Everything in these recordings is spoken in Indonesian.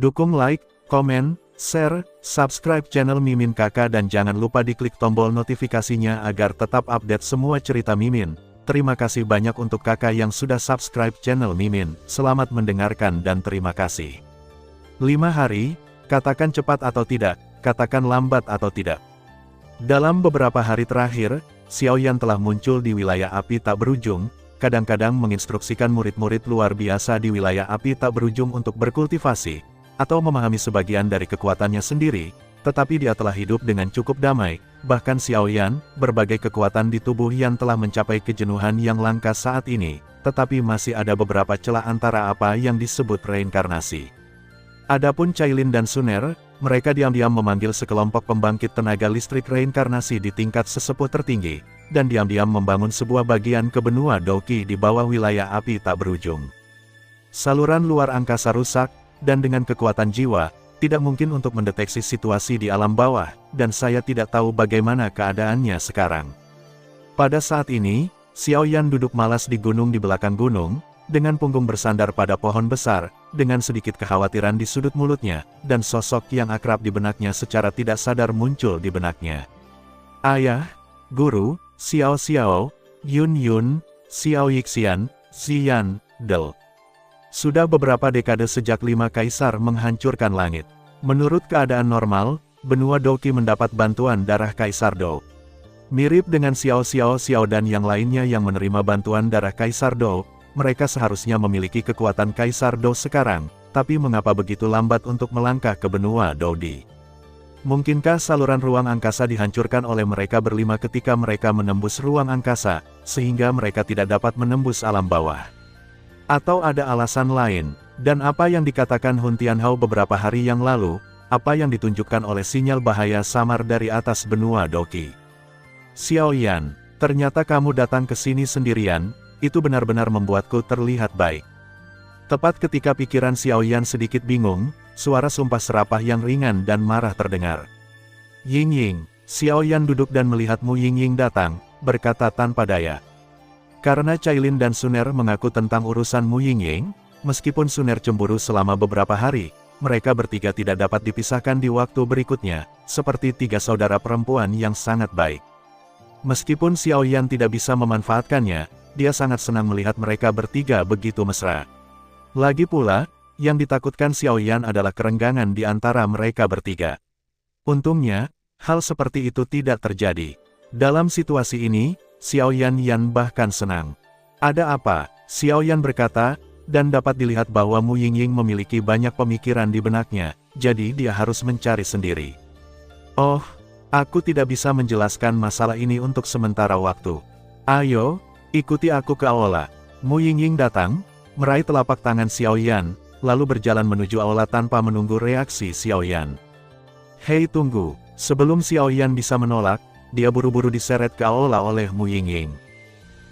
Dukung like, komen, share, subscribe channel Mimin Kakak dan jangan lupa diklik tombol notifikasinya agar tetap update semua cerita Mimin. Terima kasih banyak untuk kakak yang sudah subscribe channel Mimin. Selamat mendengarkan dan terima kasih. 5 hari, katakan cepat atau tidak, katakan lambat atau tidak. Dalam beberapa hari terakhir, Xiaoyan telah muncul di wilayah api tak berujung, kadang-kadang menginstruksikan murid-murid luar biasa di wilayah api tak berujung untuk berkultivasi, atau memahami sebagian dari kekuatannya sendiri, tetapi dia telah hidup dengan cukup damai. Bahkan Xiaoyan, berbagai kekuatan di tubuh Yan telah mencapai kejenuhan yang langka saat ini, tetapi masih ada beberapa celah antara apa yang disebut reinkarnasi. Adapun Cailin dan Suner, mereka diam-diam memanggil sekelompok pembangkit tenaga listrik reinkarnasi di tingkat sesepuh tertinggi, dan diam-diam membangun sebuah bagian ke benua Douqi di bawah wilayah api tak berujung. Saluran luar angkasa rusak, dan dengan kekuatan jiwa, tidak mungkin untuk mendeteksi situasi di alam bawah, dan saya tidak tahu bagaimana keadaannya sekarang. Pada saat ini, Xiaoyan duduk malas di gunung di belakang gunung, dengan punggung bersandar pada pohon besar, dengan sedikit kekhawatiran di sudut mulutnya, dan sosok yang akrab di benaknya secara tidak sadar muncul di benaknya. Ayah, Guru, Xiao Xiao, Yun Yun, Xiao Yixian, Xian, Del. Sudah beberapa dekade sejak 5 kaisar menghancurkan langit. Menurut keadaan normal, benua Douqi mendapat bantuan darah Kaisar Dou. Mirip dengan Xiao Xiao dan yang lainnya yang menerima bantuan darah Kaisar Dou, mereka seharusnya memiliki kekuatan Kaisar Dou sekarang, tapi mengapa begitu lambat untuk melangkah ke benua Doudi? Mungkinkah saluran ruang angkasa dihancurkan oleh mereka berlima ketika mereka menembus ruang angkasa, sehingga mereka tidak dapat menembus alam bawah? Atau ada alasan lain? Dan apa yang dikatakan Hun Tianhao beberapa hari yang lalu, apa yang ditunjukkan oleh sinyal bahaya samar dari atas benua Douqi? Xiaoyan, ternyata kamu datang ke sini sendirian, itu benar-benar membuatku terlihat baik. Tepat ketika pikiran Xiaoyan sedikit bingung, suara sumpah serapah yang ringan dan marah terdengar. Ying-Ying, Xiaoyan duduk dan melihat Mu Ying-Ying datang, berkata tanpa daya. Karena Cailin dan Suner mengaku tentang urusan Mu Ying-Ying, meskipun Suner cemburu selama beberapa hari, mereka bertiga tidak dapat dipisahkan di waktu berikutnya, seperti 3 saudara perempuan yang sangat baik. Meskipun Xiaoyan tidak bisa memanfaatkannya, dia sangat senang melihat mereka bertiga begitu mesra. Lagi pula, yang ditakutkan Xiaoyan adalah kerenggangan di antara mereka bertiga. Untungnya, hal seperti itu tidak terjadi. Dalam situasi ini, Xiaoyan bahkan senang. Ada apa? Xiaoyan berkata, dan dapat dilihat bahwa Mu Ying-Ying memiliki banyak pemikiran di benaknya, jadi dia harus mencari sendiri. Oh, aku tidak bisa menjelaskan masalah ini untuk sementara waktu. Ayo, ikuti aku ke aula. Mu Ying-Ying datang, meraih telapak tangan Xiaoyan, lalu berjalan menuju aula tanpa menunggu reaksi Xiaoyan. Hei tunggu, sebelum Xiaoyan bisa menolak, dia buru-buru diseret ke aula oleh Mu Ying-Ying.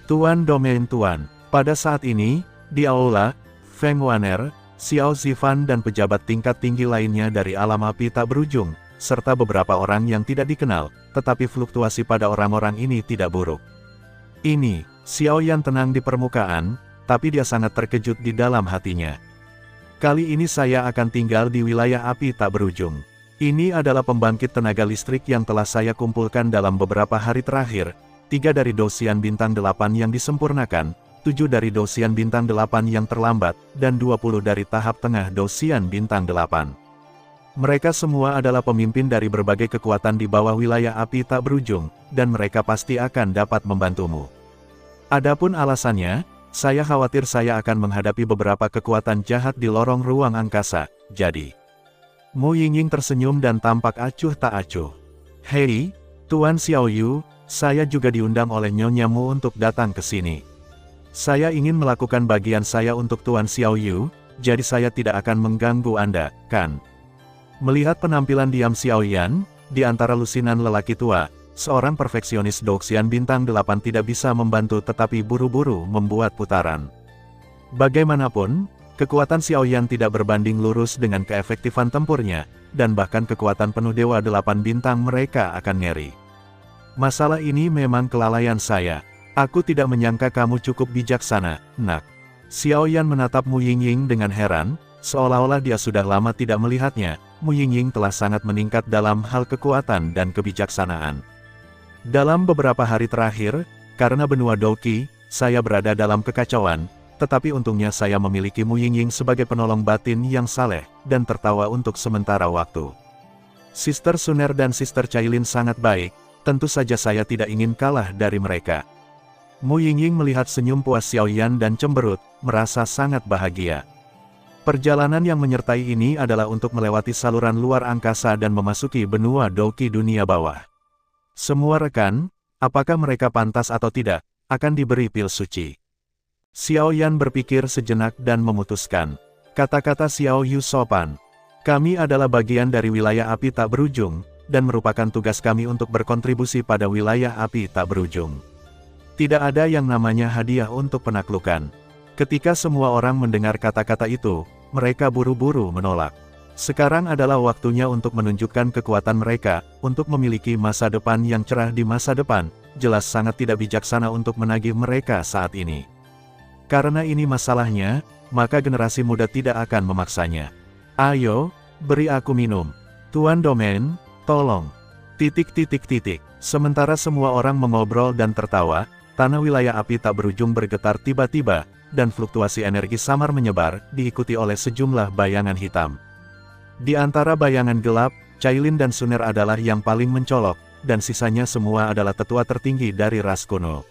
Tuan Domain Tuan, pada saat ini, di aula, Feng Waner, Xiao Zifan dan pejabat tingkat tinggi lainnya dari alam api tak berujung, serta beberapa orang yang tidak dikenal, tetapi fluktuasi pada orang-orang ini tidak buruk. Ini, Xiaoyan tenang di permukaan, tapi dia sangat terkejut di dalam hatinya. Kali ini saya akan tinggal di wilayah api tak berujung. Ini adalah pembangkit tenaga listrik yang telah saya kumpulkan dalam beberapa hari terakhir, 3 dari dosian bintang 8 yang disempurnakan, 7 dari dosian bintang 8 yang terlambat, dan 20 dari tahap tengah dosian bintang 8. Mereka semua adalah pemimpin dari berbagai kekuatan di bawah wilayah api tak berujung, dan mereka pasti akan dapat membantumu. Adapun alasannya, saya khawatir saya akan menghadapi beberapa kekuatan jahat di lorong ruang angkasa, jadi. Mu Ying-Ying tersenyum dan tampak acuh tak acuh. Hei, Tuan Xiaoyu, saya juga diundang oleh Nyonya Mu untuk datang ke sini. Saya ingin melakukan bagian saya untuk Tuan Xiaoyu, jadi saya tidak akan mengganggu Anda, kan? Melihat penampilan diam Xiaoyan, di antara lusinan lelaki tua, seorang perfeksionis Douqian bintang 8 tidak bisa membantu tetapi buru-buru membuat putaran. Bagaimanapun, kekuatan Xiaoyan tidak berbanding lurus dengan keefektifan tempurnya, dan bahkan kekuatan penuh Dewa 8 bintang mereka akan ngeri. Masalah ini memang kelalaian saya. Aku tidak menyangka kamu cukup bijaksana, nak. Xiaoyan menatap Mu Ying-Ying dengan heran, seolah-olah dia sudah lama tidak melihatnya. Mu Yingying telah sangat meningkat dalam hal kekuatan dan kebijaksanaan. Dalam beberapa hari terakhir, karena benua Douqi, saya berada dalam kekacauan, tetapi untungnya saya memiliki Mu Yingying sebagai penolong batin yang saleh, dan tertawa untuk sementara waktu. Sister Suner dan Sister Cailin sangat baik, tentu saja saya tidak ingin kalah dari mereka. Mu Yingying melihat senyum puas Xiaoyan dan cemberut, merasa sangat bahagia. Perjalanan yang menyertai ini adalah untuk melewati saluran luar angkasa dan memasuki benua Douqi dunia bawah. Semua rekan, apakah mereka pantas atau tidak, akan diberi pil suci. Xiaoyan berpikir sejenak dan memutuskan. Kata-kata Xiao Yu sopan. Kami adalah bagian dari wilayah api tak berujung, dan merupakan tugas kami untuk berkontribusi pada wilayah api tak berujung. Tidak ada yang namanya hadiah untuk penaklukan. Ketika semua orang mendengar kata-kata itu, mereka buru-buru menolak. Sekarang adalah waktunya untuk menunjukkan kekuatan mereka, untuk memiliki masa depan yang cerah di masa depan. Jelas sangat tidak bijaksana untuk menagih mereka saat ini. Karena ini masalahnya, maka generasi muda tidak akan memaksanya. Ayo, beri aku minum. Tuan Domain, tolong. Sementara semua orang mengobrol dan tertawa, tanah wilayah api tak berujung bergetar tiba-tiba, dan fluktuasi energi samar menyebar, diikuti oleh sejumlah bayangan hitam. Di antara bayangan gelap, Cailin dan Suner adalah yang paling mencolok, dan sisanya semua adalah tetua tertinggi dari ras kuno.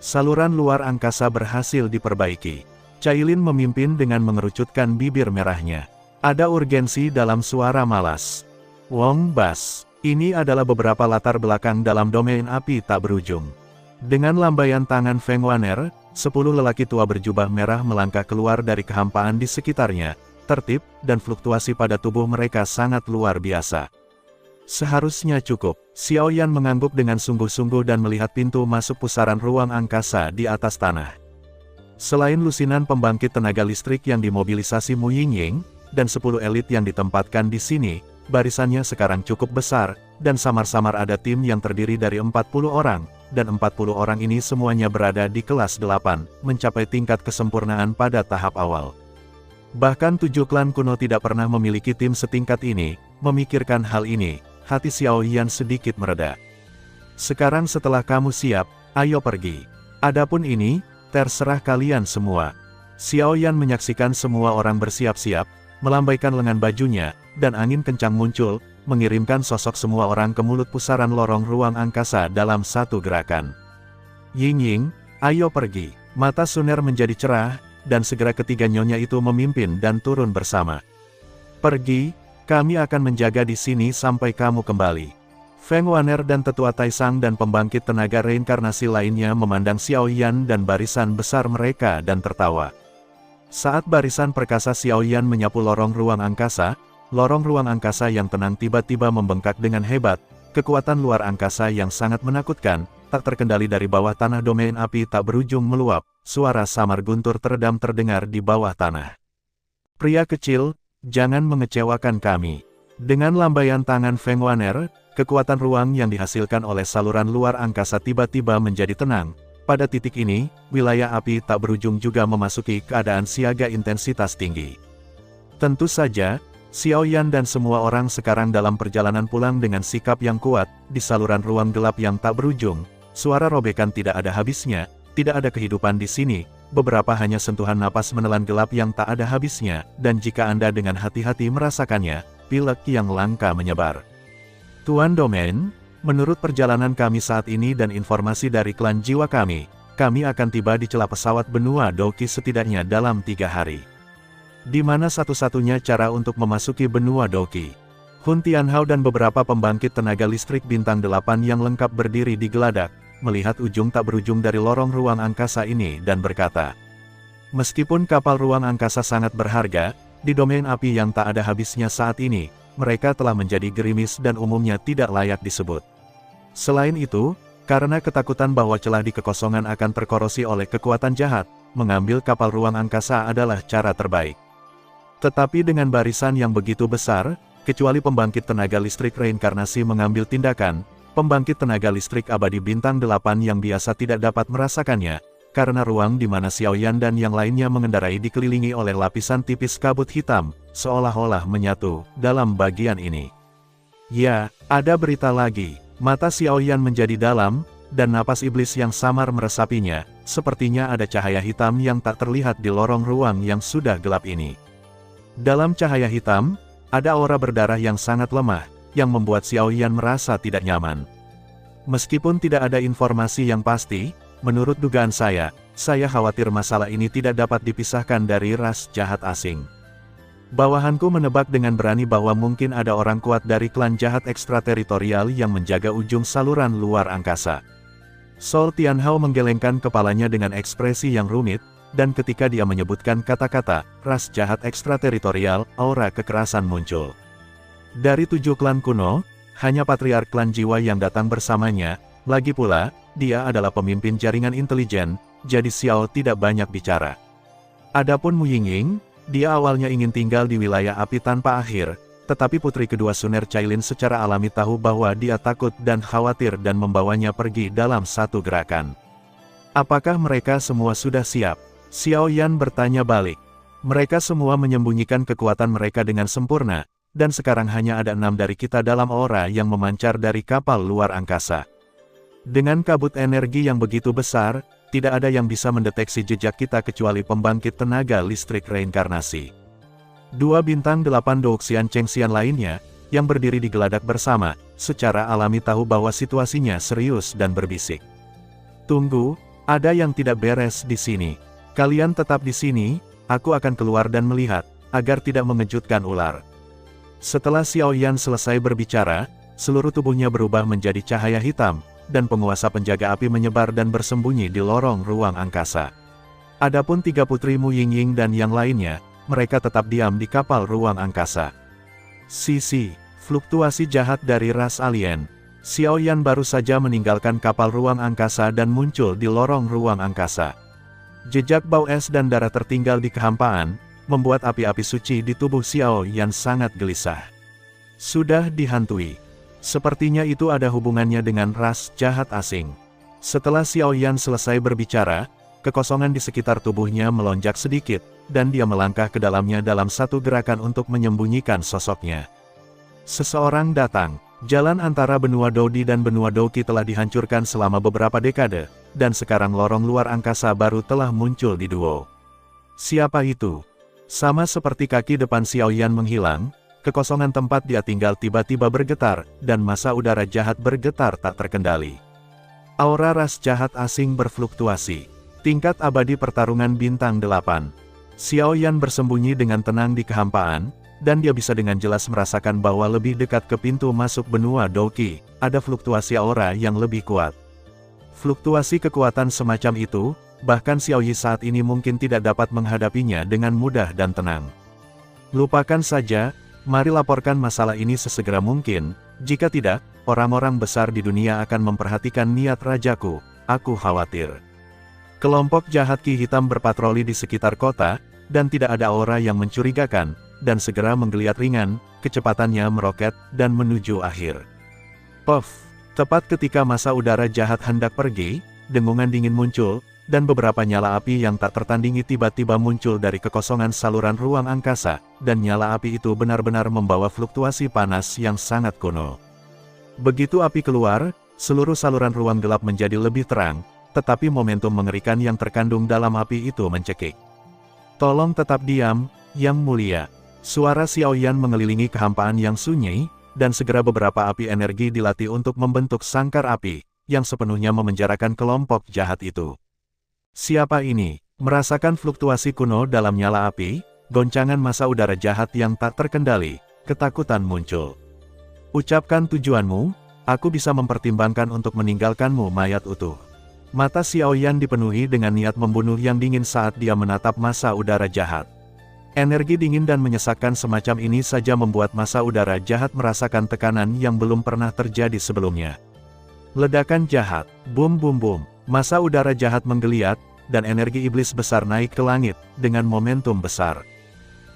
Saluran luar angkasa berhasil diperbaiki. Cailin memimpin dengan mengerucutkan bibir merahnya. Ada urgensi dalam suara malas. Wong Bas, ini adalah beberapa latar belakang dalam domain api tak berujung. Dengan lambaian tangan Feng Waner, 10 lelaki tua berjubah merah melangkah keluar dari kehampaan di sekitarnya. Tertib dan fluktuasi pada tubuh mereka sangat luar biasa. Seharusnya cukup. Xiaoyan mengangguk dengan sungguh-sungguh dan melihat pintu masuk pusaran ruang angkasa di atas tanah. Selain lusinan pembangkit tenaga listrik yang dimobilisasi Mu Yingying, dan 10 elit yang ditempatkan di sini, barisannya sekarang cukup besar, dan samar-samar ada tim yang terdiri dari 40 orang, dan 40 orang ini semuanya berada di kelas 8, mencapai tingkat kesempurnaan pada tahap awal. Bahkan 7 klan kuno tidak pernah memiliki tim setingkat ini. Memikirkan hal ini, hati Xiaoyan sedikit mereda. Sekarang setelah kamu siap, ayo pergi. Adapun ini, terserah kalian semua. Xiaoyan menyaksikan semua orang bersiap-siap, melambaikan lengan bajunya, dan angin kencang muncul, mengirimkan sosok semua orang ke mulut pusaran lorong ruang angkasa dalam satu gerakan. Yingying, ayo pergi. Mata Suner menjadi cerah, dan segera ketiga nyonya itu memimpin dan turun bersama. Pergi, kami akan menjaga di sini sampai kamu kembali. Feng Waner dan tetua Taisang dan pembangkit tenaga reinkarnasi lainnya memandang Xiaoyan dan barisan besar mereka dan tertawa. Saat barisan perkasa Xiaoyan menyapu lorong ruang angkasa yang tenang tiba-tiba membengkak dengan hebat, kekuatan luar angkasa yang sangat menakutkan, tak terkendali dari bawah tanah domain api tak berujung meluap, suara samar guntur teredam terdengar di bawah tanah. Pria kecil, jangan mengecewakan kami. Dengan lambaian tangan Feng Waner, kekuatan ruang yang dihasilkan oleh saluran luar angkasa tiba-tiba menjadi tenang. Pada titik ini, wilayah api tak berujung juga memasuki keadaan siaga intensitas tinggi. Tentu saja, Xiaoyan dan semua orang sekarang dalam perjalanan pulang dengan sikap yang kuat, di saluran ruang gelap yang tak berujung. Suara robekan tidak ada habisnya, tidak ada kehidupan di sini, beberapa hanya sentuhan napas menelan gelap yang tak ada habisnya, dan jika Anda dengan hati-hati merasakannya, pilek yang langka menyebar. Tuan Domain, menurut perjalanan kami saat ini dan informasi dari klan jiwa kami akan tiba di celah pesawat benua Douqi setidaknya dalam 3 hari. Di mana satu-satunya cara untuk memasuki benua Douqi? Hun Tianhao dan beberapa pembangkit tenaga listrik bintang 8 yang lengkap berdiri di geladak, melihat ujung tak berujung dari lorong ruang angkasa ini dan berkata, meskipun kapal ruang angkasa sangat berharga, di domain api yang tak ada habisnya saat ini, mereka telah menjadi gerimis dan umumnya tidak layak disebut. Selain itu, karena ketakutan bahwa celah di kekosongan akan terkorosi oleh kekuatan jahat, mengambil kapal ruang angkasa adalah cara terbaik. Tetapi dengan barisan yang begitu besar, kecuali pembangkit tenaga listrik reinkarnasi mengambil tindakan, pembangkit tenaga listrik abadi bintang 8 yang biasa tidak dapat merasakannya, karena ruang di mana Xiaoyan dan yang lainnya mengendarai dikelilingi oleh lapisan tipis kabut hitam, seolah-olah menyatu dalam bagian ini. Ya, ada berita lagi. Mata Xiaoyan menjadi dalam, dan napas iblis yang samar meresapinya. Sepertinya ada cahaya hitam yang tak terlihat di lorong ruang yang sudah gelap ini. Dalam cahaya hitam, ada aura berdarah yang sangat lemah, yang membuat Xiaoyan merasa tidak nyaman. Meskipun tidak ada informasi yang pasti, menurut dugaan saya khawatir masalah ini tidak dapat dipisahkan dari ras jahat asing. Bawahanku menebak dengan berani bahwa mungkin ada orang kuat dari klan jahat ekstrateritorial yang menjaga ujung saluran luar angkasa. Sol Tianhao menggelengkan kepalanya dengan ekspresi yang rumit, dan ketika dia menyebutkan kata-kata ras jahat ekstrateritorial, aura kekerasan muncul. Dari 7 klan kuno, hanya patriark klan jiwa yang datang bersamanya, lagi pula, dia adalah pemimpin jaringan intelijen, jadi Xiao tidak banyak bicara. Adapun Mu Yingying, dia awalnya ingin tinggal di wilayah api tanpa akhir, tetapi putri kedua Suner Cailin secara alami tahu bahwa dia takut dan khawatir dan membawanya pergi dalam satu gerakan. Apakah mereka semua sudah siap? Xiaoyan bertanya balik. Mereka semua menyembunyikan kekuatan mereka dengan sempurna, dan sekarang hanya ada 6 dari kita dalam aura yang memancar dari kapal luar angkasa. Dengan kabut energi yang begitu besar, tidak ada yang bisa mendeteksi jejak kita kecuali pembangkit tenaga listrik reinkarnasi. 2 bintang 8 Douxian Chengxian lainnya, yang berdiri di geladak bersama, secara alami tahu bahwa situasinya serius dan berbisik. Tunggu, ada yang tidak beres di sini. Kalian tetap di sini, aku akan keluar dan melihat, agar tidak mengejutkan ular. Setelah Xiaoyan selesai berbicara, seluruh tubuhnya berubah menjadi cahaya hitam, dan penguasa penjaga api menyebar dan bersembunyi di lorong ruang angkasa. Adapun 3 putri Mu Yingying dan yang lainnya, mereka tetap diam di kapal ruang angkasa. Sisi, fluktuasi jahat dari ras alien. Xiaoyan baru saja meninggalkan kapal ruang angkasa dan muncul di lorong ruang angkasa. Jejak bau es dan darah tertinggal di kehampaan, membuat api-api suci di tubuh Xiaoyan sangat gelisah. Sudah dihantui. Sepertinya itu ada hubungannya dengan ras jahat asing. Setelah Xiaoyan selesai berbicara, kekosongan di sekitar tubuhnya melonjak sedikit, dan dia melangkah ke dalamnya dalam satu gerakan untuk menyembunyikan sosoknya. Seseorang datang. Jalan antara benua Dodi dan benua Douqi telah dihancurkan selama beberapa dekade, dan sekarang lorong luar angkasa baru telah muncul di Duo. Siapa itu? Sama seperti kaki depan Xiaoyan menghilang, kekosongan tempat dia tinggal tiba-tiba bergetar, dan massa udara jahat bergetar tak terkendali. Aura ras jahat asing berfluktuasi. Tingkat abadi pertarungan bintang 8. Xiaoyan bersembunyi dengan tenang di kehampaan, dan dia bisa dengan jelas merasakan bahwa lebih dekat ke pintu masuk benua Douqi, ada fluktuasi aura yang lebih kuat. Fluktuasi kekuatan semacam itu, bahkan Xiaoyi saat ini mungkin tidak dapat menghadapinya dengan mudah dan tenang. Lupakan saja, mari laporkan masalah ini sesegera mungkin, jika tidak, orang-orang besar di dunia akan memperhatikan niat rajaku, aku khawatir. Kelompok jahat Ki Hitam berpatroli di sekitar kota, dan tidak ada aura yang mencurigakan, dan segera menggeliat ringan, kecepatannya meroket, dan menuju akhir. Puff! Tepat ketika massa udara jahat hendak pergi, dengungan dingin muncul, dan beberapa nyala api yang tak tertandingi tiba-tiba muncul dari kekosongan saluran ruang angkasa, dan nyala api itu benar-benar membawa fluktuasi panas yang sangat kuno. Begitu api keluar, seluruh saluran ruang gelap menjadi lebih terang, tetapi momentum mengerikan yang terkandung dalam api itu mencekik. Tolong tetap diam, Yang Mulia. Suara Xiaoyan mengelilingi kehampaan yang sunyi, dan segera beberapa api energi dilatih untuk membentuk sangkar api, yang sepenuhnya memenjarakan kelompok jahat itu. Siapa ini? Merasakan fluktuasi kuno dalam nyala api, goncangan massa udara jahat yang tak terkendali, ketakutan muncul. Ucapkan tujuanmu, aku bisa mempertimbangkan untuk meninggalkanmu mayat utuh. Mata Xiaoyan dipenuhi dengan niat membunuh yang dingin saat dia menatap massa udara jahat. Energi dingin dan menyesakkan semacam ini saja membuat massa udara jahat merasakan tekanan yang belum pernah terjadi sebelumnya. Ledakan jahat, bum bum bum, massa udara jahat menggeliat, dan energi iblis besar naik ke langit, dengan momentum besar.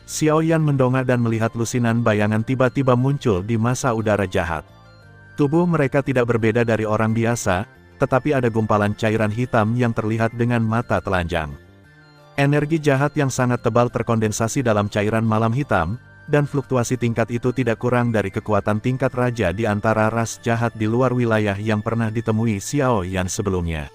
Xiaoyan mendongak dan melihat lusinan bayangan tiba-tiba muncul di massa udara jahat. Tubuh mereka tidak berbeda dari orang biasa, tetapi ada gumpalan cairan hitam yang terlihat dengan mata telanjang. Energi jahat yang sangat tebal terkondensasi dalam cairan malam hitam, dan fluktuasi tingkat itu tidak kurang dari kekuatan tingkat raja di antara ras jahat di luar wilayah yang pernah ditemui Xiao Yan sebelumnya.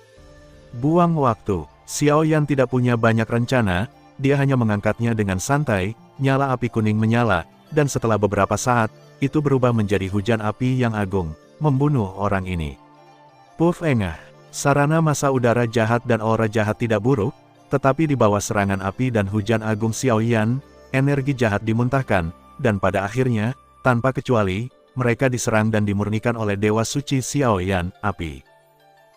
Buang waktu, Xiao Yan tidak punya banyak rencana, dia hanya mengangkatnya dengan santai, nyala api kuning menyala, dan setelah beberapa saat, itu berubah menjadi hujan api yang agung, membunuh orang ini. Puff engah, sarana massa udara jahat dan aura jahat tidak buruk, tetapi di bawah serangan api dan hujan agung Xiao Yan, energi jahat dimuntahkan, dan pada akhirnya, tanpa kecuali, mereka diserang dan dimurnikan oleh Dewa Suci Xiao Yan, api.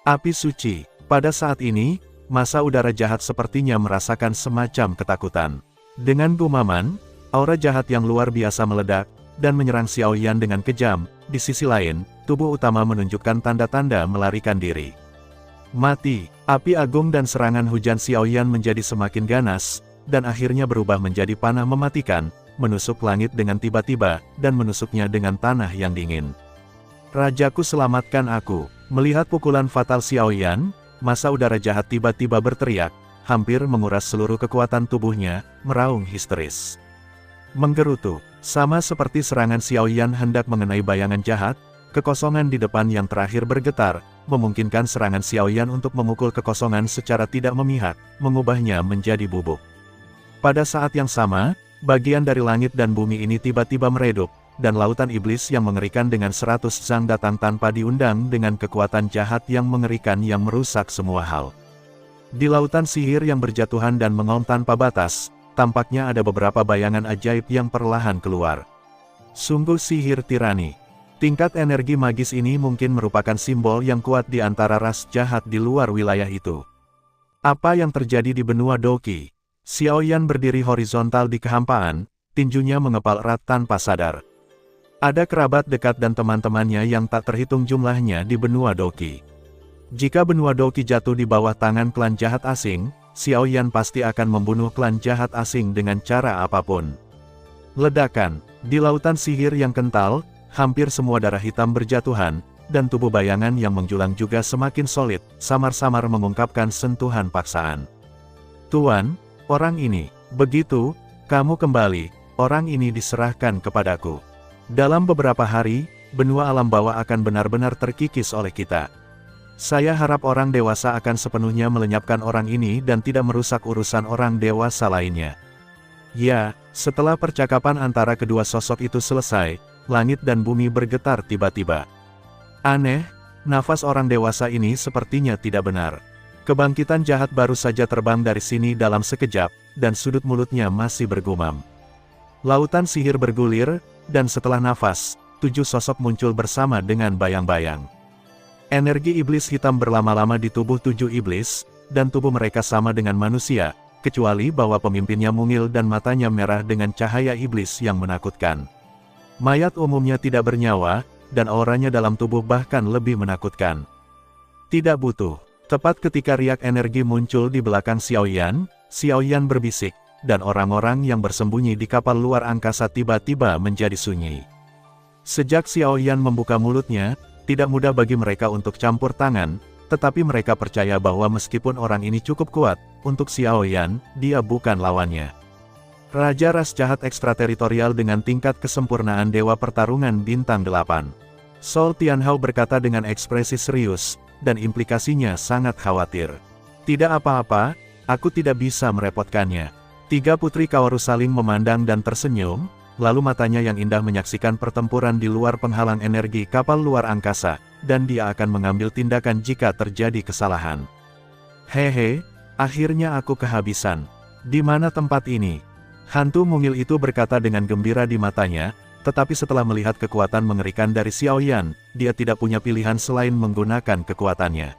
Api suci, pada saat ini, massa udara jahat sepertinya merasakan semacam ketakutan. Dengan gumaman, aura jahat yang luar biasa meledak, dan menyerang Xiao Yan dengan kejam. Di sisi lain, tubuh utama menunjukkan tanda-tanda melarikan diri. Mati, api agung dan serangan hujan Xiao Yan menjadi semakin ganas, dan akhirnya berubah menjadi panah mematikan, menusuk langit dengan tiba-tiba, dan menusuknya dengan tanah yang dingin. Rajaku selamatkan aku. Melihat pukulan fatal Xiao Yan, massa udara jahat tiba-tiba berteriak, hampir menguras seluruh kekuatan tubuhnya, meraung histeris. Menggerutu, sama seperti serangan Xiao Yan hendak mengenai bayangan jahat, kekosongan di depan yang terakhir bergetar, memungkinkan serangan Xiao Yan untuk memukul kekosongan secara tidak memihak, mengubahnya menjadi bubuk. Pada saat yang sama, bagian dari langit dan bumi ini tiba-tiba meredup, dan lautan iblis yang mengerikan dengan 100 zang datang tanpa diundang dengan kekuatan jahat yang mengerikan yang merusak semua hal. Di lautan sihir yang berjatuhan dan mengaum tanpa batas, tampaknya ada beberapa bayangan ajaib yang perlahan keluar. Sungguh sihir tirani. Tingkat energi magis ini mungkin merupakan simbol yang kuat di antara ras jahat di luar wilayah itu. Apa yang terjadi di benua Doki? Xiao Yan berdiri horizontal di kehampaan, tinjunya mengepal erat tanpa sadar. Ada kerabat dekat dan teman-temannya yang tak terhitung jumlahnya di benua Doki. Jika benua Doki jatuh di bawah tangan klan jahat asing, Xiao Yan pasti akan membunuh klan jahat asing dengan cara apapun. Ledakan, di lautan sihir yang kental, hampir semua darah hitam berjatuhan, dan tubuh bayangan yang menjulang juga semakin solid, samar-samar mengungkapkan sentuhan paksaan. Tuan, orang ini, begitu, kamu kembali, orang ini diserahkan kepadaku. Dalam beberapa hari, benua alam bawah akan benar-benar terkikis oleh kita. Saya harap orang dewasa akan sepenuhnya melenyapkan orang ini dan tidak merusak urusan orang dewasa lainnya. Ya, setelah percakapan antara kedua sosok itu selesai, langit dan bumi bergetar tiba-tiba. Aneh, nafas orang dewasa ini sepertinya tidak benar. Kebangkitan jahat baru saja terbang dari sini dalam sekejap, dan sudut mulutnya masih bergumam. Lautan sihir bergulir, dan setelah nafas, 7 sosok muncul bersama dengan bayang-bayang. Energi iblis hitam berlama-lama di tubuh 7 iblis, dan tubuh mereka sama dengan manusia, kecuali bahwa pemimpinnya mungil dan matanya merah dengan cahaya iblis yang menakutkan. Mayat umumnya tidak bernyawa, dan auranya dalam tubuh bahkan lebih menakutkan. Tidak butuh. Tepat ketika riak energi muncul di belakang Xiao Yan berbisik, dan orang-orang yang bersembunyi di kapal luar angkasa tiba-tiba menjadi sunyi. Sejak Xiao Yan membuka mulutnya, tidak mudah bagi mereka untuk campur tangan, tetapi mereka percaya bahwa meskipun orang ini cukup kuat, untuk Xiao Yan, dia bukan lawannya. Raja ras jahat ekstrateritorial dengan tingkat kesempurnaan Dewa Pertarungan Bintang 8. Sol Tianhao berkata dengan ekspresi serius, dan implikasinya sangat khawatir. Tidak apa-apa, aku tidak bisa merepotkannya. 3 putri Kaoru saling memandang dan tersenyum, lalu matanya yang indah menyaksikan pertempuran di luar penghalang energi kapal luar angkasa, dan dia akan mengambil tindakan jika terjadi kesalahan. Hehe, akhirnya aku kehabisan. Di mana tempat ini? Hantu mungil itu berkata dengan gembira di matanya, tetapi setelah melihat kekuatan mengerikan dari Xiao Yan, dia tidak punya pilihan selain menggunakan kekuatannya.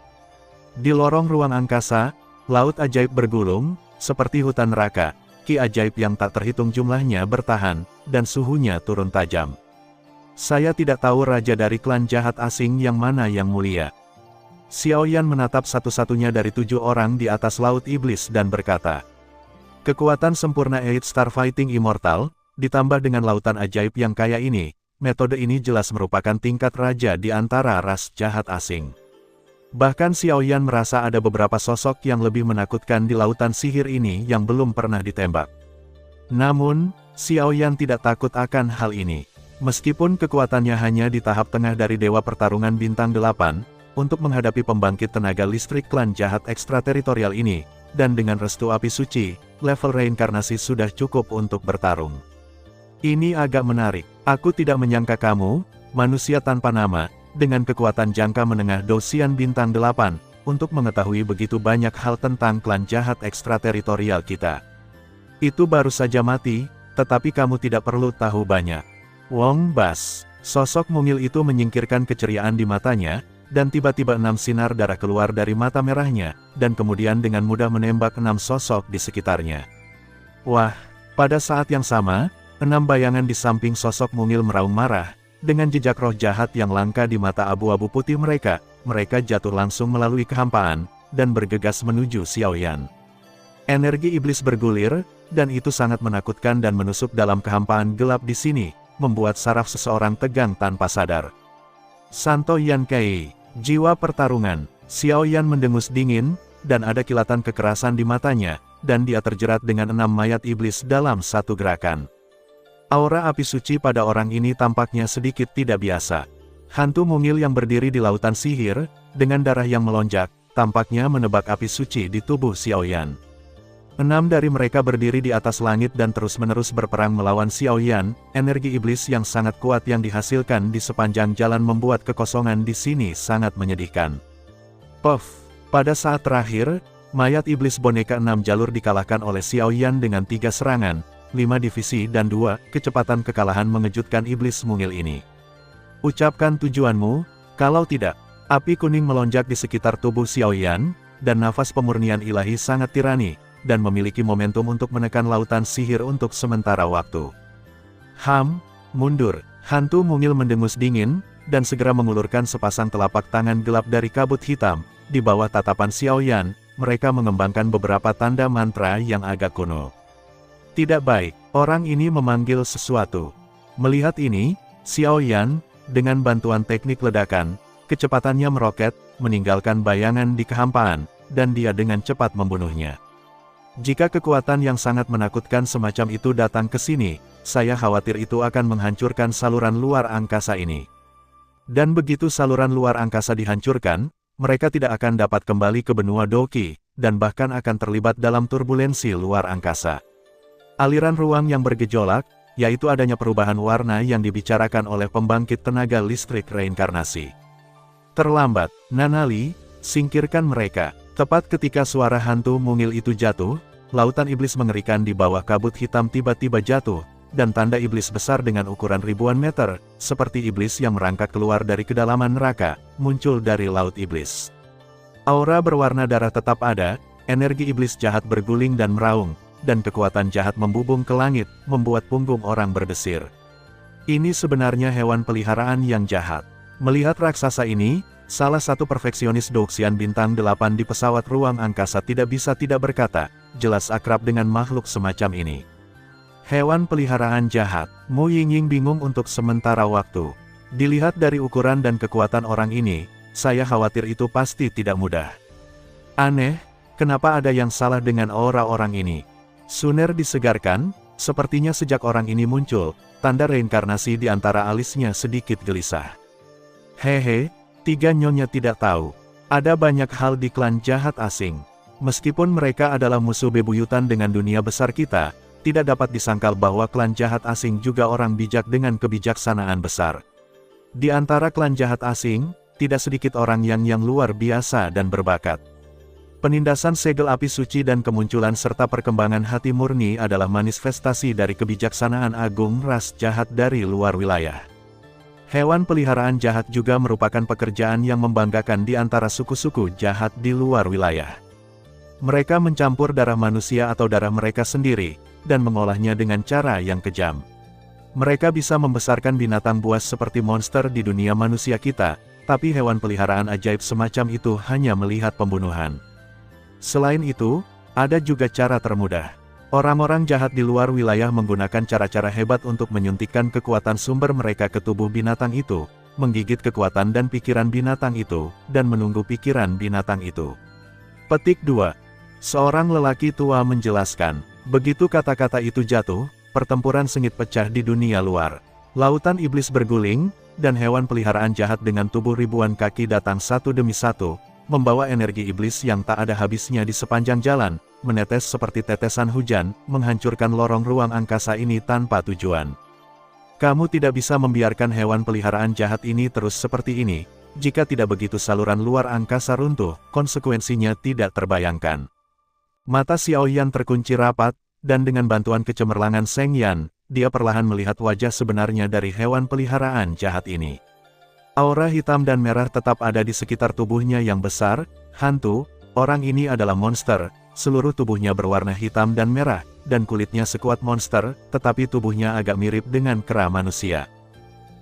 Di lorong ruang angkasa, laut ajaib bergulung, seperti hutan neraka, ki ajaib yang tak terhitung jumlahnya bertahan, dan suhunya turun tajam. Saya tidak tahu raja dari klan jahat asing yang mana yang mulia. Xiao Yan menatap satu-satunya dari 7 orang di atas laut iblis dan berkata, kekuatan sempurna Eight Star Fighting Immortal, ditambah dengan lautan ajaib yang kaya ini, metode ini jelas merupakan tingkat raja di antara ras jahat asing. Bahkan Xiaoyan merasa ada beberapa sosok yang lebih menakutkan di lautan sihir ini yang belum pernah ditembak. Namun, Xiaoyan tidak takut akan hal ini. Meskipun kekuatannya hanya di tahap tengah dari Dewa Pertarungan Bintang 8, untuk menghadapi pembangkit tenaga listrik klan jahat ekstrateritorial ini, dan dengan restu api suci, level reinkarnasi sudah cukup untuk bertarung. Ini agak menarik. Aku tidak menyangka kamu, manusia tanpa nama, dengan kekuatan jangka menengah Dosian Bintang 8, untuk mengetahui begitu banyak hal tentang klan jahat ekstrateritorial kita. Itu baru saja mati, tetapi kamu tidak perlu tahu banyak. Wong Bas, sosok mungil itu menyingkirkan keceriaan di matanya, dan tiba-tiba 6 sinar darah keluar dari mata merahnya, dan kemudian dengan mudah menembak 6 sosok di sekitarnya. Wah, pada saat yang sama, 6 bayangan di samping sosok mungil meraung marah, dengan jejak roh jahat yang langka di mata abu-abu putih mereka jatuh langsung melalui kehampaan, dan bergegas menuju Xiaoyan. Energi iblis bergulir, dan itu sangat menakutkan dan menusuk dalam kehampaan gelap di sini, membuat saraf seseorang tegang tanpa sadar. Santo Yan Kei, jiwa pertarungan. Xiaoyan mendengus dingin, dan ada kilatan kekerasan di matanya, dan dia terjerat dengan 6 mayat iblis dalam satu gerakan. Aura api suci pada orang ini tampaknya sedikit tidak biasa. Hantu mungil yang berdiri di lautan sihir, dengan darah yang melonjak, tampaknya menebak api suci di tubuh Xiaoyan. 6 dari mereka berdiri di atas langit dan terus-menerus berperang melawan Xiaoyan. Energi iblis yang sangat kuat yang dihasilkan di sepanjang jalan membuat kekosongan di sini sangat menyedihkan. Puff! Pada saat terakhir, mayat iblis boneka 6 jalur dikalahkan oleh Xiaoyan dengan 3 serangan, 5 divisi dan 2 kecepatan. Kekalahan mengejutkan iblis mungil ini. Ucapkan tujuanmu, kalau tidak. Api kuning melonjak di sekitar tubuh Xiaoyan, dan nafas pemurnian ilahi sangat tirani, dan memiliki momentum untuk menekan lautan sihir untuk sementara waktu. Mundur. Hantu mungil mendengus dingin, dan segera mengulurkan sepasang telapak tangan gelap dari kabut hitam. Di bawah tatapan Xiaoyan, mereka mengembangkan beberapa tanda mantra yang agak kuno. Tidak baik, orang ini memanggil sesuatu. Melihat ini, Xiaoyan, dengan bantuan teknik ledakan, kecepatannya meroket, meninggalkan bayangan di kehampaan, dan dia dengan cepat membunuhnya. Jika kekuatan yang sangat menakutkan semacam itu datang ke sini, saya khawatir itu akan menghancurkan saluran luar angkasa ini. Dan begitu saluran luar angkasa dihancurkan, mereka tidak akan dapat kembali ke benua Doki, dan bahkan akan terlibat dalam turbulensi luar angkasa. Aliran ruang yang bergejolak, yaitu adanya perubahan warna yang dibicarakan oleh pembangkit tenaga listrik reinkarnasi. Terlambat, Nanali, singkirkan mereka. Tepat ketika suara hantu mungil itu jatuh, lautan iblis mengerikan di bawah kabut hitam tiba-tiba jatuh, dan tanda iblis besar dengan ukuran ribuan meter, seperti iblis yang merangkak keluar dari kedalaman neraka, muncul dari laut iblis. Aura berwarna darah tetap ada, energi iblis jahat berguling dan meraung, dan kekuatan jahat membubung ke langit, membuat punggung orang berdesir. Ini sebenarnya hewan peliharaan yang jahat. Melihat raksasa ini, salah satu perfeksionis Doxian Bintang 8 di pesawat ruang angkasa tidak bisa tidak berkata, jelas akrab dengan makhluk semacam ini. Hewan peliharaan jahat. Mu Yingying bingung untuk sementara waktu. Dilihat dari ukuran dan kekuatan orang ini, saya khawatir itu pasti tidak mudah. Aneh, kenapa ada yang salah dengan aura orang ini? Suner disegarkan, sepertinya sejak orang ini muncul, tanda reinkarnasi di antara alisnya sedikit gelisah. Hehe, tiga nyonya tidak tahu. Ada banyak hal di klan jahat asing. Meskipun mereka adalah musuh bebuyutan dengan dunia besar kita, tidak dapat disangkal bahwa klan jahat asing juga orang bijak dengan kebijaksanaan besar. Di antara klan jahat asing, tidak sedikit orang yang luar biasa dan berbakat. Penindasan segel api suci dan kemunculan serta perkembangan hati murni adalah manifestasi dari kebijaksanaan agung ras jahat dari luar wilayah. Hewan peliharaan jahat juga merupakan pekerjaan yang membanggakan di antara suku-suku jahat di luar wilayah. Mereka mencampur darah manusia atau darah mereka sendiri, dan mengolahnya dengan cara yang kejam. Mereka bisa membesarkan binatang buas seperti monster di dunia manusia kita, tapi hewan peliharaan ajaib semacam itu hanya melihat pembunuhan. Selain itu, ada juga cara termudah. Orang-orang jahat di luar wilayah menggunakan cara-cara hebat untuk menyuntikkan kekuatan sumber mereka ke tubuh binatang itu, menggigit kekuatan dan pikiran binatang itu, dan menunggu pikiran binatang itu. Petik 2. Seorang lelaki tua menjelaskan, begitu kata-kata itu jatuh, pertempuran sengit pecah di dunia luar. Lautan iblis berguling, dan hewan peliharaan jahat dengan tubuh ribuan kaki datang satu demi satu, membawa energi iblis yang tak ada habisnya di sepanjang jalan, menetes seperti tetesan hujan, menghancurkan lorong ruang angkasa ini tanpa tujuan. Kamu tidak bisa membiarkan hewan peliharaan jahat ini terus seperti ini. Jika tidak begitu saluran luar angkasa runtuh, konsekuensinya tidak terbayangkan. Mata Xiaoyan terkunci rapat, dan dengan bantuan kecemerlangan Seng Yan, dia perlahan melihat wajah sebenarnya dari hewan peliharaan jahat ini. Aura hitam dan merah tetap ada di sekitar tubuhnya yang besar, hantu. Orang ini adalah monster, seluruh tubuhnya berwarna hitam dan merah, dan kulitnya sekuat monster, tetapi tubuhnya agak mirip dengan kera manusia.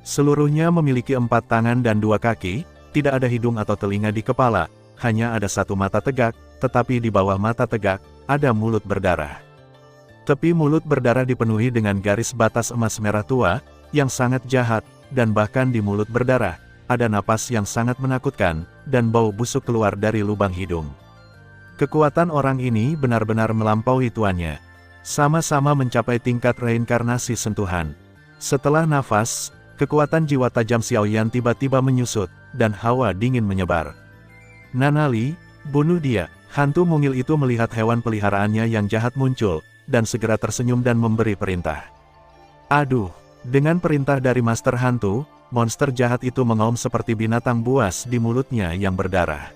Seluruhnya memiliki 4 tangan dan 2 kaki, tidak ada hidung atau telinga di kepala, hanya ada satu mata tegak, tetapi di bawah mata tegak, ada mulut berdarah. Tepi mulut berdarah dipenuhi dengan garis batas emas merah tua, yang sangat jahat, dan bahkan di mulut berdarah, ada napas yang sangat menakutkan, dan bau busuk keluar dari lubang hidung. Kekuatan orang ini benar-benar melampaui tuannya. Sama-sama mencapai tingkat reinkarnasi sentuhan. Setelah nafas, kekuatan jiwa tajam Xiaoyan tiba-tiba menyusut, dan hawa dingin menyebar. Nanali, bunuh dia. Hantu mungil itu melihat hewan peliharaannya yang jahat muncul, dan segera tersenyum dan memberi perintah. Aduh, dengan perintah dari Master Hantu, monster jahat itu mengaum seperti binatang buas di mulutnya yang berdarah.